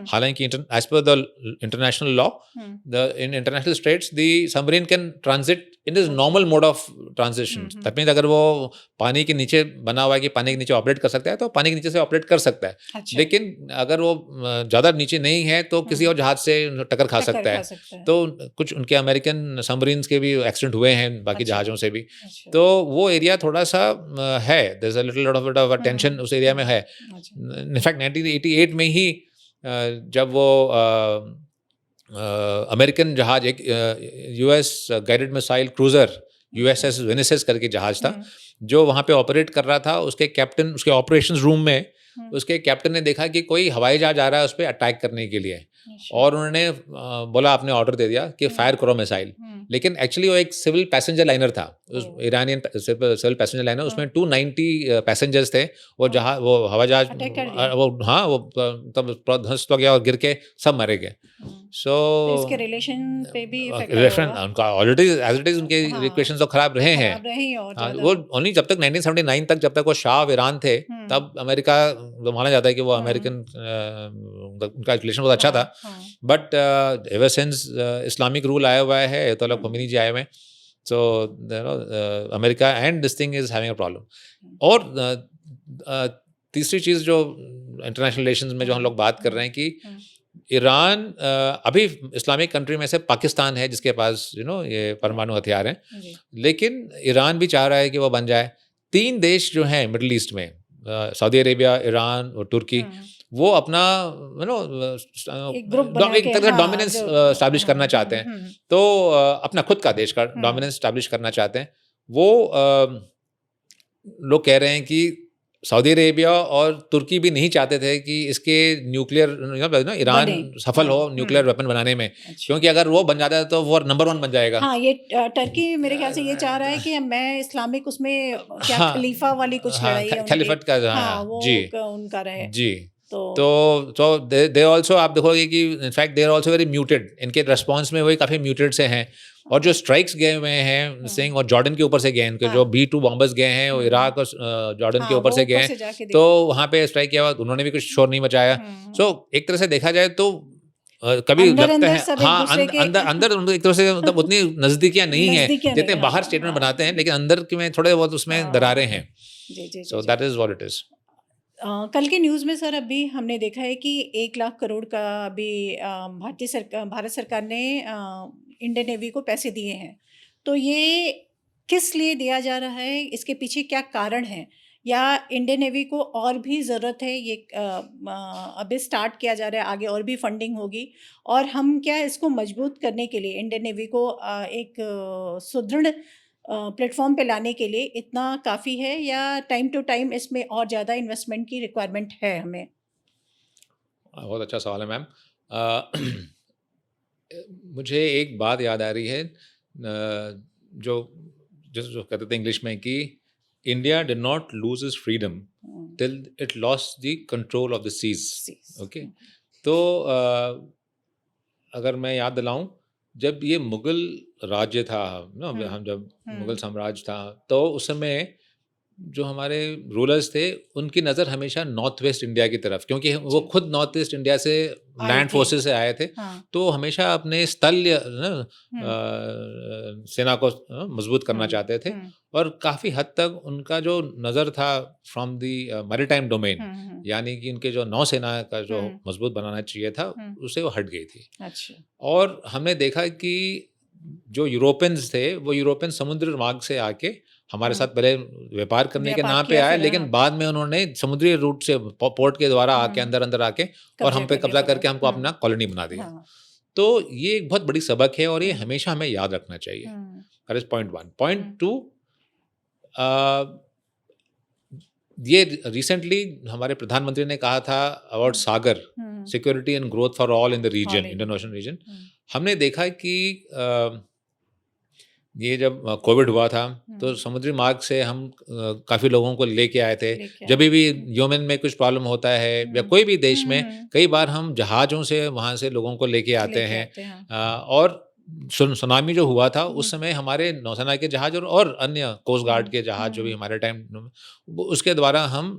हालांकि as per the international law, in international states the submarine can transit in this normal mode of transition. That means अगर वो पानी के नीचे बना हुआ है कि पानी के नीचे ऑपरेट कर सकता है, तो पानी के नीचे से ऑपरेट कर सकता है। लेकिन अगर वो ज़्यादा नीचे नहीं है तो किसी और जहाज से टक्कर खा सकता है। तो कुछ उनके अमेरिकन सबमरीन्स के भी एक्सीडेंट हुए हैं बाकी जहाज़ों से भी। तो वो एरिया थोड़ा सा है, there is a little lot of tension उस एरिया में है। इनफैक्ट 1988 में ही जब वो अमेरिकन जहाज, एक US guided missile cruiser USS Vincennes करके जहाज था जो वहाँ पे ऑपरेट कर रहा था, उसके कैप्टन, उसके ऑपरेशंस रूम में उसके कैप्टन ने देखा कि कोई हवाई जहाज आ रहा है उस पर अटैक करने के लिए, और उन्होंने बोला, आपने ऑर्डर दे दिया कि फायर करो मिसाइल। लेकिन एक्चुअली वो एक सिविल पैसेंजर लाइनर था, उस ईरानियन सिविल पैसेंजर लाइनर, उसमें 290 पैसेंजर्स थे। वो हवाई जहाज वो तब ध्वस्त हो गया और गिर के सब मरे गए। सो इसके रिलेशन पे भी उनका ऑलरेडी एज इट इज उनके रिलेशंस तो खराब रहे हैं। वो ओनली जब तक 1979 तक, जब तक वो शाह ऑफ ईरान थे, तब अमेरिका माना जाता है कि वो अमेरिकन उनका रिलेशन बहुत अच्छा था। But ever since Islamic rule आया हुआ है, अयतोल्ला खोमेनी जी आए हुए हैं, so America and this thing is having a problem. और तीसरी चीज़ जो इंटरनेशनल रिलेशंस में जो हम लोग बात कर रहे हैं कि ईरान अभी इस्लामिक कंट्री में से पाकिस्तान है जिसके पास ये परमाणु हथियार हैं, लेकिन ईरान भी चाह रहा है कि वो बन जाए। 3 देश जो हैं मिडिल ईस्ट में, सऊदी अरेबिया, ईरान और तुर्की, वो अपना एक तरह का डोमिनेंस स्टैब्लिश करना चाहते हैं। तो अपना खुद का देश का डोमिनेंस स्टैब्लिश करना चाहते हैं। वो लोग कह रहे हैं कि सऊदी अरेबिया और तुर्की भी नहीं चाहते थे कि इसके न्यूक्लियर ईरान सफल हो न्यूक्लियर वेपन बनाने में, क्योंकि अगर वो बन जाता है तो वो नंबर 1 बन जाएगा। हाँ, ये टर्की मेरे ख्याल से ये चाह रहा है कि मैं इस्लामिक उसमें क्या खलीफा वाली कुछ लड़ाई है, खलीफत का, हाँ, वो जी उनका रहे जी। तो दे ऑल्सो आप देखोगे कि in fact they are also very muted, इनके रिस्पॉन्स में वही काफ़ी म्यूटेड से हैं। और जो स्ट्राइक्स गए हुए हैं सिंह और जॉर्डन के ऊपर से गए हैं, इनके जो B-2 बॉम्बर्स गए हैं वो इराक और जॉर्डन के ऊपर से गए हैं, तो वहाँ पे स्ट्राइक किया हुआ, उन्होंने भी कुछ शोर नहीं मचाया। सो एक तरह से देखा जाए तो कभी लगता है हाँ अंदर उनको एक तरह से मतलब उतनी नजदीकियां नहीं है जितने बाहर स्टेटमेंट बनाते हैं, लेकिन अंदर की में थोड़े बहुत उसमें दरारें हैं। So that is what it is. कल के न्यूज़ में सर अभी हमने देखा है कि 1 लाख करोड़ का अभी भारत सरकार ने इंडियन नेवी को पैसे दिए हैं। तो ये किस लिए दिया जा रहा है, इसके पीछे क्या कारण है, या इंडियन नेवी को और भी ज़रूरत है, ये अभी स्टार्ट किया जा रहा है, आगे और भी फंडिंग होगी, और हम क्या इसको मजबूत करने के लिए इंडियन नेवी को एक सुदृढ़ प्लेटफॉर्म पे लाने के लिए इतना काफ़ी है, या टाइम टू टाइम इसमें और ज़्यादा इन्वेस्टमेंट की रिक्वायरमेंट है हमें? बहुत अच्छा सवाल है मैम। मुझे एक बात याद आ रही है, जो जो कहते थे इंग्लिश में कि India did not lose its freedom till it lost the control of the seas. Okay, तो अगर मैं याद दिलाऊं, जब ये मुगल राज्य था ना, हम जब मुगल साम्राज्य था, तो उस समय जो हमारे रूलर्स थे उनकी नज़र हमेशा नॉर्थ वेस्ट इंडिया की तरफ, क्योंकि वो खुद नॉर्थ ईस्ट इंडिया से लैंड फोर्सेस से आए थे। तो हमेशा अपने स्थल्य सेना को मजबूत करना चाहते थे, और काफ़ी हद तक उनका जो नज़र था फ्रॉम दी मैरीटाइम डोमेन, यानी कि उनके जो नौसेना का जो मजबूत बनाना चाहिए था, उसे वो हट गई थी। अच्छा। और हमने देखा कि जो यूरोपियंस थे वो यूरोपियन समुद्री मार्ग से आके हमारे साथ पहले व्यापार करने के नाम पे आए, लेकिन बाद में उन्होंने समुद्री रूट से पोर्ट के द्वारा आके अंदर आके और हम पे कब्जा करके हमको अपना कॉलोनी बना दिया। तो ये एक बहुत बड़ी सबक है और ये हमेशा हमें याद रखना चाहिए। That is point 1। पॉइंट 2, ये रिसेंटली हमारे प्रधानमंत्री ने कहा था about Sagar, security and growth for all in the region, Indian ocean region. हमने देखा कि ये जब कोविड हुआ था तो समुद्री मार्ग से हम काफ़ी लोगों को लेके आए थे। जब भी यमन में कुछ प्रॉब्लम होता है या कोई भी देश में, कई बार हम जहाज़ों से वहाँ से लोगों को लेके आते हैं। और सुनामी जो हुआ था उस समय हमारे नौसेना के जहाज और अन्य कोस्ट गार्ड के जहाज जो भी हमारे टाइम, उसके द्वारा हम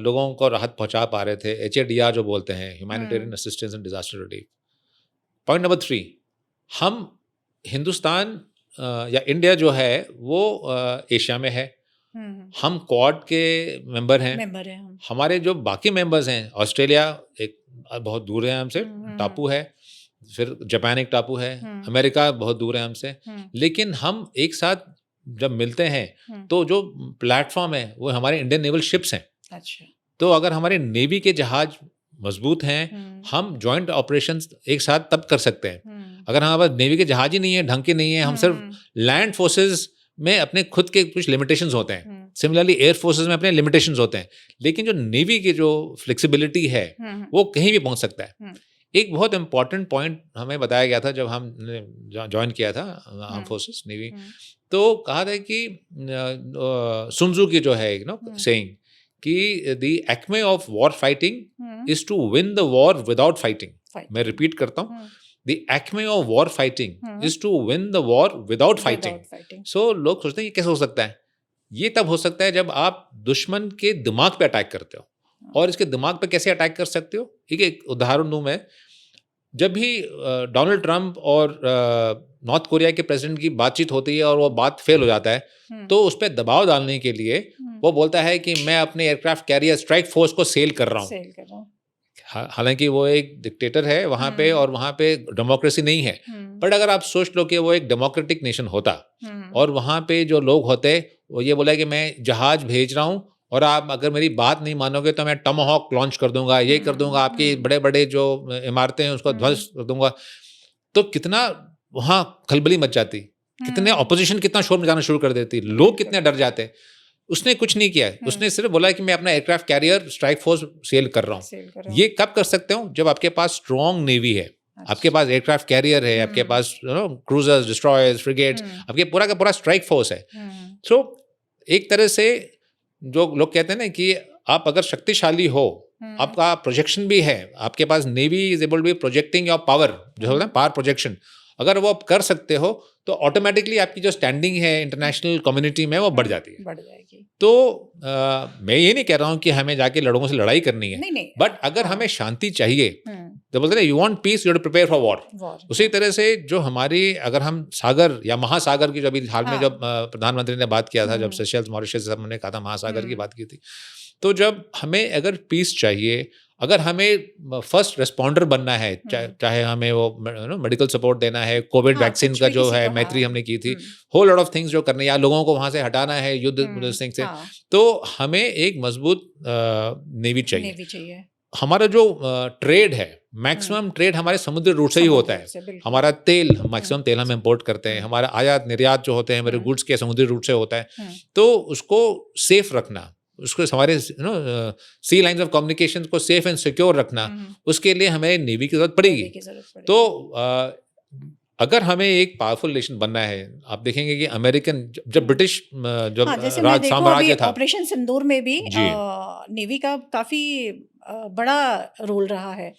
लोगों को राहत पहुँचा पा रहे थे। HADR जो बोलते हैं, humanitarian assistance and disaster relief. Point number 3, हम हिंदुस्तान या इंडिया जो है वो एशिया में है। हम क्वाड के मेंबर हैं। हमारे जो बाकी मेंबर्स हैं, ऑस्ट्रेलिया एक बहुत दूर है हमसे, टापू है, फिर जापान एक टापू है, अमेरिका बहुत दूर है हमसे, लेकिन हम एक साथ जब मिलते हैं तो जो प्लेटफॉर्म है वो हमारे इंडियन नेवल शिप्स हैं। अच्छा। तो अगर हमारे नेवी के जहाज मजबूत हैं, हम जॉइंट ऑपरेशंस एक साथ तब कर सकते हैं। अगर हमारे पास नेवी के जहाज ही नहीं है, ढंग के नहीं है, हम सिर्फ लैंड फोर्सेस में अपने खुद के कुछ लिमिटेशंस होते हैं, सिमिलरली एयर फोर्सेस में अपने लिमिटेशंस होते हैं, लेकिन जो नेवी की जो फ्लेक्सिबिलिटी है वो कहीं भी पहुंच सकता है। एक बहुत इंपॉर्टेंट पॉइंट हमें बताया गया था जब हमने ज्वाइन किया था आर्म फोर्सेस नेवी, तो कहा था कि सुन त्सू की जो है सेइंग कि the acme of war fighting is to win the war without fighting. मैं रिपीट करता हूँ, the acme of war fighting is to win the war without fighting. So लोग सोचते हैं ये कैसे हो सकता है? ये तब हो सकता है जब आप दुश्मन के दिमाग पे अटैक करते हो। और इसके दिमाग पे कैसे अटैक कर सकते हो? एक उदाहरण दूं मैं। जब भी डोनाल्ड ट्रंप और नॉर्थ कोरिया के प्रेसिडेंट की बातचीत होती है और वो बात फेल हो जाता है, तो उस पर दबाव डालने के लिए वो बोलता है कि मैं अपने एयरक्राफ्ट कैरियर स्ट्राइक फोर्स को सेल कर रहा हूँ। हालांकि वो एक डिक्टेटर है वहाँ पे और वहाँ पे डेमोक्रेसी नहीं है, बट अगर आप सोच लो कि वो एक डेमोक्रेटिक नेशन होता और वहाँ पे जो लोग होते वो ये बोला कि मैं जहाज भेज रहा हूँ और आप अगर मेरी बात नहीं मानोगे तो मैं टॉमहॉक लॉन्च कर दूंगा, ये कर दूंगा, आपकी बड़े बड़े जो इमारतें हैं उसको ध्वस्त कर दूंगा, तो कितना वहाँ खलबली मच जाती, कितने ऑपोजिशन कितना शोर मचाना शुरू कर देती, लोग कितने डर जाते। उसने कुछ नहीं किया है, उसने सिर्फ बोला कि मैं अपना aircraft carrier strike force sale कर रहा हूँ। ये कब कर सकते हो? जब आपके पास स्ट्रॉन्ग नेवी है, आपके पास एयरक्राफ्ट कैरियर है, आपके पास क्रूजर्स, डिस्ट्रॉयर्स, फ्रिगेट्स, आपके पूरा का पूरा स्ट्राइक फोर्स है। सो एक तरह से जो लोग कहते हैं ना कि आप अगर शक्तिशाली हो आपका प्रोजेक्शन भी है, आपके पास navy is able to be projecting your power, जो होता है पावर प्रोजेक्शन, अगर वो आप कर सकते हो तो ऑटोमेटिकली आपकी जो स्टैंडिंग है इंटरनेशनल कम्युनिटी में वो बढ़ जाती है। बढ़ जाएगी। तो मैं ये नहीं कह रहा हूँ कि हमें जाके लोगों से लड़ाई करनी है, नहीं, बट अगर हमें शांति चाहिए तो बोलते हैं you want peace, you have to prepare for war. उसी तरह से जो हमारी, अगर हम सागर या महासागर की, जो अभी हाल में जब प्रधानमंत्री ने बात किया था, जब सेशल्स मॉरिशस हमने कहा था महासागर की बात की थी, तो जब हमें अगर पीस चाहिए, अगर हमें फर्स्ट रिस्पॉन्डर बनना है, चाहे हमें वो मेडिकल सपोर्ट देना है, कोविड वैक्सीन का जो है मैत्री हमने की थी, होल लॉट ऑफ थिंग्स जो करने, या लोगों को वहां से हटाना है युद्ध से, तो हमें एक मजबूत नेवी चाहिए। हमारा जो ट्रेड है, मैक्सिमम ट्रेड हमारे समुद्री रूट से ही होता है। हमारा तेल, मैक्सिमम तेल हम इंपोर्ट करते हैं, हमारा आयात निर्यात जो होते हैं हमारे गुड्स के समुद्री रूट से होता है। तो उसको सेफ रखना, उसको हमारे सी लाइंस ऑफ कम्युनिकेशन को सेफ एंड सिक्योर रखना, उसके लिए हमें नेवी की जरूरत पड़ेगी। तो अगर हमें एक पावरफुल नेशन बनना है, आप देखेंगे कि अमेरिकन, जब ब्रिटिश जब राज साम्राज्य था, ऑपरेशन सिंदूर में भी नेवी का काफी बड़ा रोल रहा है।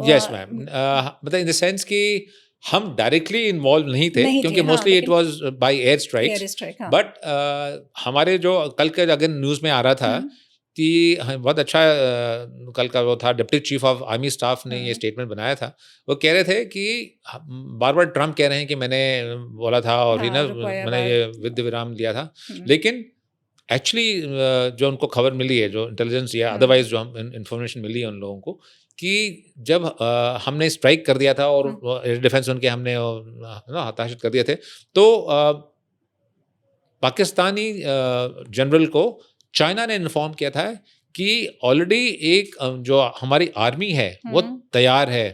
यस मैम, मतलब इन द सेंस कि हम डायरेक्टली इन्वॉल्व नहीं थे, क्योंकि mostly it was by air strikes, but हमारे जो कल के अगर न्यूज़ में आ रहा था कि बहुत अच्छा, कल का वो था deputy chief of army staff ने ये स्टेटमेंट बनाया था। वो कह रहे थे कि बार बार ट्रम्प कह रहे हैं कि मैंने बोला था और मैंने ये युद्ध विराम लिया था, लेकिन एक्चुअली जो उनको खबर मिली है, जो इंटेलिजेंस या अदरवाइज जो इन्फॉर्मेशन मिली है उन लोगों को, कि जब हमने स्ट्राइक कर दिया था और एयर डिफेंस उनके हमने हताशित कर दिए थे, तो पाकिस्तानी जनरल को चाइना ने इन्फॉर्म किया था कि ऑलरेडी एक जो हमारी आर्मी है वो तैयार है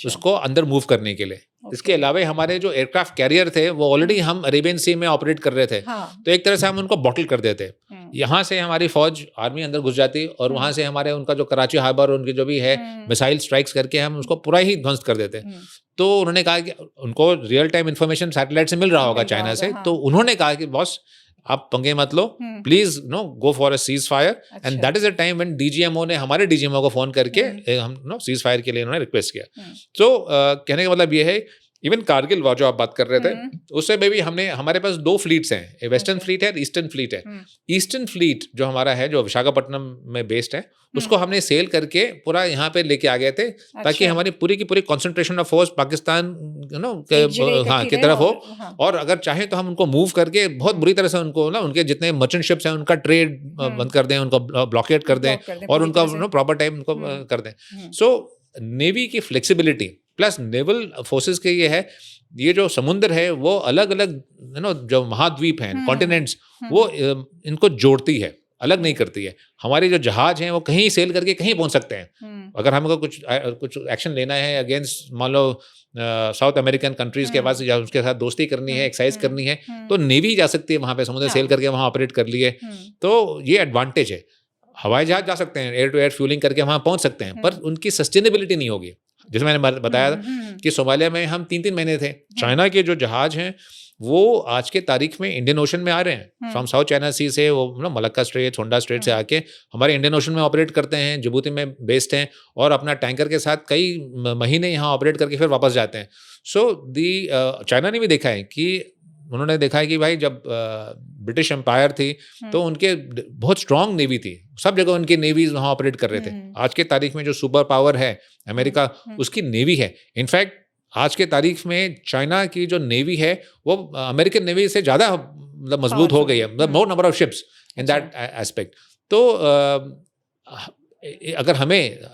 उसको अंदर मूव करने के लिए। इसके अलावा हमारे जो एयरक्राफ्ट कैरियर थे वो ऑलरेडी हम अरेबियन सी में ऑपरेट कर रहे थे, तो एक तरह से हम उनको बॉटल कर देते। यहाँ से हमारी फौज आर्मी अंदर घुस जाती और वहाँ से हमारे उनका जो कराची हार्बर और उनकी जो भी है मिसाइल स्ट्राइक्स करके हम उसको पूरा ही ध्वंस कर देते। तो उन्होंने कहा कि उनको रियल टाइम इन्फॉर्मेशन सैटेलाइट से मिल रहा होगा चाइना से, तो उन्होंने कहा कि बॉस आप पंगे मत लो, please go for a cease fire. And that is a time when DGMO ने हमारे डीजीएमओ को फोन करके हम सीज फायर के लिए उन्होंने रिक्वेस्ट किया। तो कहने का मतलब ये है, इवन कारगिल वॉर जो आप बात कर रहे थे, उससे में भी हमने, हमारे पास 2 फ्लीट्स हैं, वेस्टर्न फ्लीट है, ईस्टर्न फ्लीट है। ईस्टर्न फ्लीट जो हमारा है, जो विशाखापट्टनम में बेस्ड है, उसको हमने सेल करके पूरा यहाँ पे लेके आ गए थे, ताकि हमारी पूरी की पूरी कंसंट्रेशन ऑफ फोर्स पाकिस्तान की तरफ हो। और अगर चाहें तो हम उनको मूव करके बहुत बुरी तरह से उनको उनके जितने मर्चेंट शिप्स हैं उनका ट्रेड बंद कर दें, उनको ब्लॉकेट कर दें और उनका प्रॉपर टाइम उनको कर दें। सो नेवी की फ्लेक्सिबिलिटी प्लस नेवल फोर्सेस के ये जो समुद्र है वो अलग अलग जो महाद्वीप हैं, कॉन्टिनेंट्स, वो इनको जोड़ती है, अलग नहीं करती है। हमारे जो जहाज हैं वो कहीं सेल करके कहीं पहुंच सकते हैं। अगर हमको कुछ एक्शन लेना है अगेंस्ट, मान लो साउथ अमेरिकन कंट्रीज के पास, या उसके साथ दोस्ती करनी है, एक्साइज करनी है, तो नेवी जा सकती है वहां पे, समुद्र सेल करके वहां ऑपरेट कर लिए। तो ये एडवांटेज है। हवाई जहाज जा सकते हैं, एयर टू एयर फ्यूलिंग करके वहां पहुंच सकते हैं, पर उनकी सस्टेनेबिलिटी नहीं होगी। जैसे मैंने बताया था कि सोमालिया में हम 3-3 महीने थे। चाइना के जो जहाज हैं वो आज के तारीख में इंडियन ओशन में आ रहे हैं, फ्रॉम साउथ चाइना सी से, वो मलक्का स्ट्रेट, होंडा स्ट्रेट से आके हमारे इंडियन ओशन में ऑपरेट करते हैं, जिबूती में बेस्ड हैं, और अपना टैंकर के साथ कई महीने यहाँ ऑपरेट करके फिर वापस जाते हैं। सो चाइना ने भी देखा है कि उन्होंने देखा है कि भाई जब ब्रिटिश एम्पायर थी तो उनके बहुत स्ट्रांग नेवी थी, सब जगह उनकी नेवीज वहाँ ऑपरेट कर रहे थे। आज के तारीख में जो सुपर पावर है अमेरिका, उसकी नेवी है। इनफैक्ट आज के तारीख में चाइना की जो नेवी है वो अमेरिकन नेवी से ज़्यादा मतलब मजबूत हो गई है, मतलब मोर number of ships in that aspect. तो अगर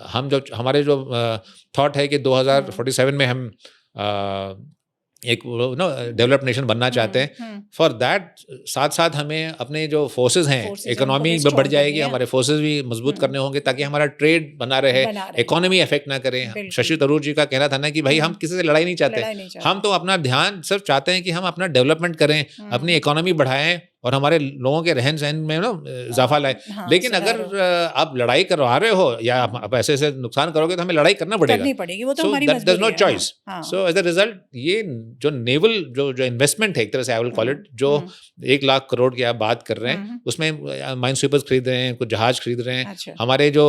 हम जो हमारे जो थॉट है कि 2047 में हम एक डेवलप्ड नेशन बनना चाहते हैं, फॉर दैट साथ साथ हमें अपने जो फोर्सेस हैं, इकोनॉमी बढ़ जाएगी, हमारे फोर्सेस भी मजबूत करने होंगे ताकि हमारा ट्रेड बना रहे, इकोनॉमी अफेक्ट ना करे। शशि थरूर जी का कहना था ना कि भाई हम किसी से लड़ाई नहीं चाहते, हम तो अपना ध्यान सिर्फ चाहते हैं कि हम अपना डेवलपमेंट करें, अपनी इकोनॉमी बढ़ाएं और हमारे लोगों के रहन सहन में ना इजाफा लाए। लेकिन अगर आप लड़ाई करवा रहे हो या आप ऐसे ऐसे नुकसान करोगे तो हमें लड़ाई करना पड़ेगा। वो तो हमारी मजबूरी है। No choice. हाँ। सो एज अ रिजल्ट ये जो नेवल जो इन्वेस्टमेंट है, एक तरह से आई विल कॉल इट, जो 1 लाख करोड़ की आप बात कर रहे हैं, उसमें माइन स्वीपर्स खरीद रहे हैं, कुछ जहाज खरीद रहे हैं। अच्छा। हमारे जो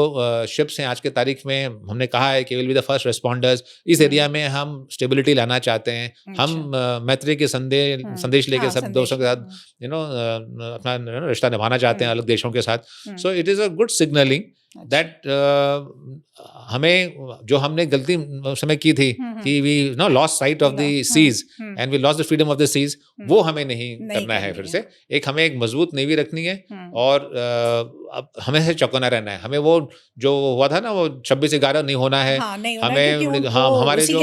शिप्स हैं आज के तारीख में, हमने कहा है कि will be the first responders. इस एरिया में हम स्टेबिलिटी लाना चाहते हैं। हम मैत्री के संदेश लेके सब दोस्तों के साथ अपना रिश्ता निभाना चाहते हैं अलग देशों के साथ। So it is a good signalling that हमें जो हमने गलती उस समय की थी कि we lost sight of the seas and we lost the freedom of the seas, वो हमें नहीं करना है। फिर से हमें एक मजबूत नेवी रखनी है और अब हमें से चौकन्ना रहना है। हमें वो जो हुआ था ना, वो 26/11 नहीं होना है। हमें हमारे जो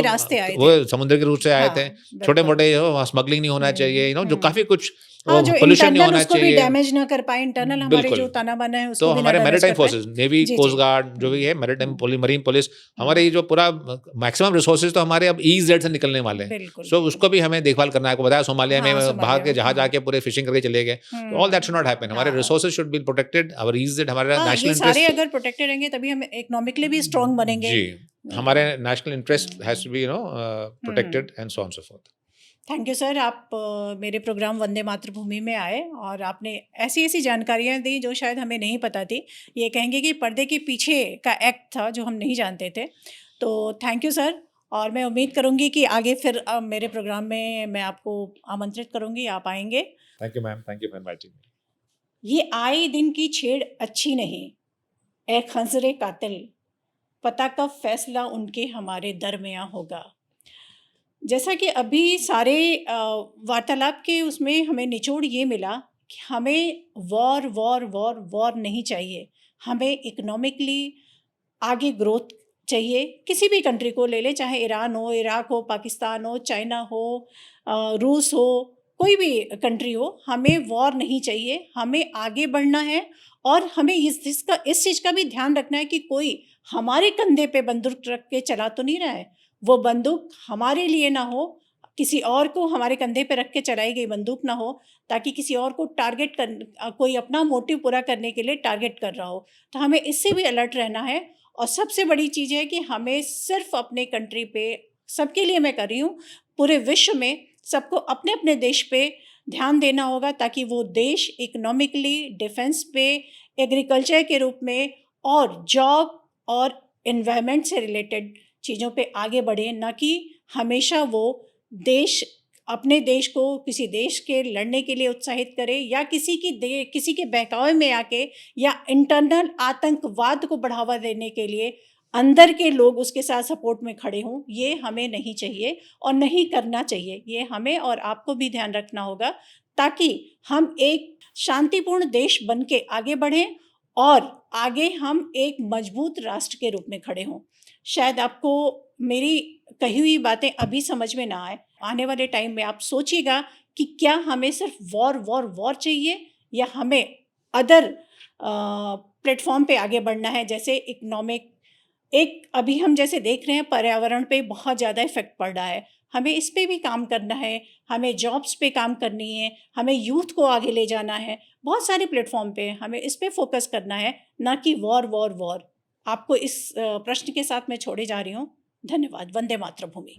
वो समुद्र के रूट से आए थे, छोटे मोटे स्मगलिंग नहीं होना चाहिए, जो काफी कुछ पोल्यूशन नहीं होना चाहिए, डैमेज ना कर पाए इंटरनल हमारे जो ताना बाना है उसको। तो हमारे maritime forces, navy, coast guard जो भी है, मैरीटाइम मरीन पुलिस, हमारे ये जो पूरा मैक्सिमम रिसोर्सेज तो हमारे अब EEZ से निकलने वाले हैं। सो उसको भी हमें देखभाल करना है। आपको बताया सोमालिया में बाहर के जहाज आके पूरे फिशिंग करके चले गए। All that should not happen. हमारे resources should be protected. Our EEZ, हमारा नेशनल इंटरेस्ट, सारे अगर प्रोटेक्टेड रहेंगे तभी हम इकोनॉमिकली भी स्ट्रांग बनेंगे। जी, हमारे national interest has to be protected and so on so forth. Thank you sir, आप मेरे प्रोग्राम वंदे मातृभूमि में आए और आपने ऐसी ऐसी जानकारियाँ दी जो शायद हमें नहीं पता थी। ये कहेंगे कि पर्दे के पीछे का एक्ट था जो हम नहीं जानते थे। तो थैंक यू सर, और मैं उम्मीद करूँगी कि आगे फिर मेरे प्रोग्राम में मैं आपको आमंत्रित करूँगी, आप आएंगे। Thank you ma'am, thank you for inviting me. ये आए दिन की छेड़ अच्छी नहीं, ए खंजरे कातिल, पता कब फैसला उनके हमारे दरमियाँ होगा। जैसा कि अभी सारे वार्तालाप के उसमें हमें निचोड़ ये मिला कि हमें वॉर वॉर वॉर वॉर नहीं चाहिए। हमें इकोनॉमिकली आगे ग्रोथ चाहिए। किसी भी कंट्री को ले ले, चाहे ईरान हो, इराक हो, पाकिस्तान हो, चाइना हो, रूस हो, कोई भी कंट्री हो, हमें वॉर नहीं चाहिए। हमें आगे बढ़ना है और हमें इस चीज़ का भी ध्यान रखना है कि कोई हमारे कंधे पे बंदूक रख के चला तो नहीं रहा है। वो बंदूक हमारे लिए ना हो, किसी और को हमारे कंधे पे रख के चलाई गई बंदूक ना हो, ताकि किसी और को टारगेट कर, कोई अपना मोटिव पूरा करने के लिए टारगेट कर रहा हो। तो हमें इससे भी अलर्ट रहना है। और सबसे बड़ी चीज़ है कि हमें सिर्फ अपने कंट्री पे, सबके लिए मैं कर रही हूँ, पूरे विश्व में सबको अपने अपने देश पे ध्यान देना होगा, ताकि वो देश इकोनॉमिकली, डिफेंस पे, एग्रीकल्चर के रूप में और जॉब और एनवायरनमेंट से रिलेटेड चीज़ों पे आगे बढ़े, ना कि हमेशा वो देश अपने देश को किसी देश के लड़ने के लिए उत्साहित करे, या किसी के बहकावे में आके, या इंटरनल आतंकवाद को बढ़ावा देने के लिए अंदर के लोग उसके साथ सपोर्ट में खड़े हों। ये हमें नहीं चाहिए और नहीं करना चाहिए। ये हमें और आपको भी ध्यान रखना होगा, ताकि हम एक शांतिपूर्ण देश बन के आगे बढ़ें और आगे हम एक मजबूत राष्ट्र के रूप में खड़े हों। शायद आपको मेरी कही हुई बातें अभी समझ में ना आए, आने वाले टाइम में आप सोचिएगा कि क्या हमें सिर्फ वॉर वॉर वॉर चाहिए, या हमें अदर प्लेटफॉर्म पे आगे बढ़ना है। जैसे इकोनॉमिक, एक अभी हम जैसे देख रहे हैं पर्यावरण पे बहुत ज़्यादा इफेक्ट पड़ रहा है, हमें इस पे भी काम करना है, हमें जॉब्स पे काम करनी है, हमें यूथ को आगे ले जाना है। बहुत सारे प्लेटफॉर्म पे हमें इस पे फोकस करना है, ना कि वॉर वॉर वॉर। आपको इस प्रश्न के साथ मैं छोड़े जा रही हूँ। धन्यवाद। वंदे मातृभूमि।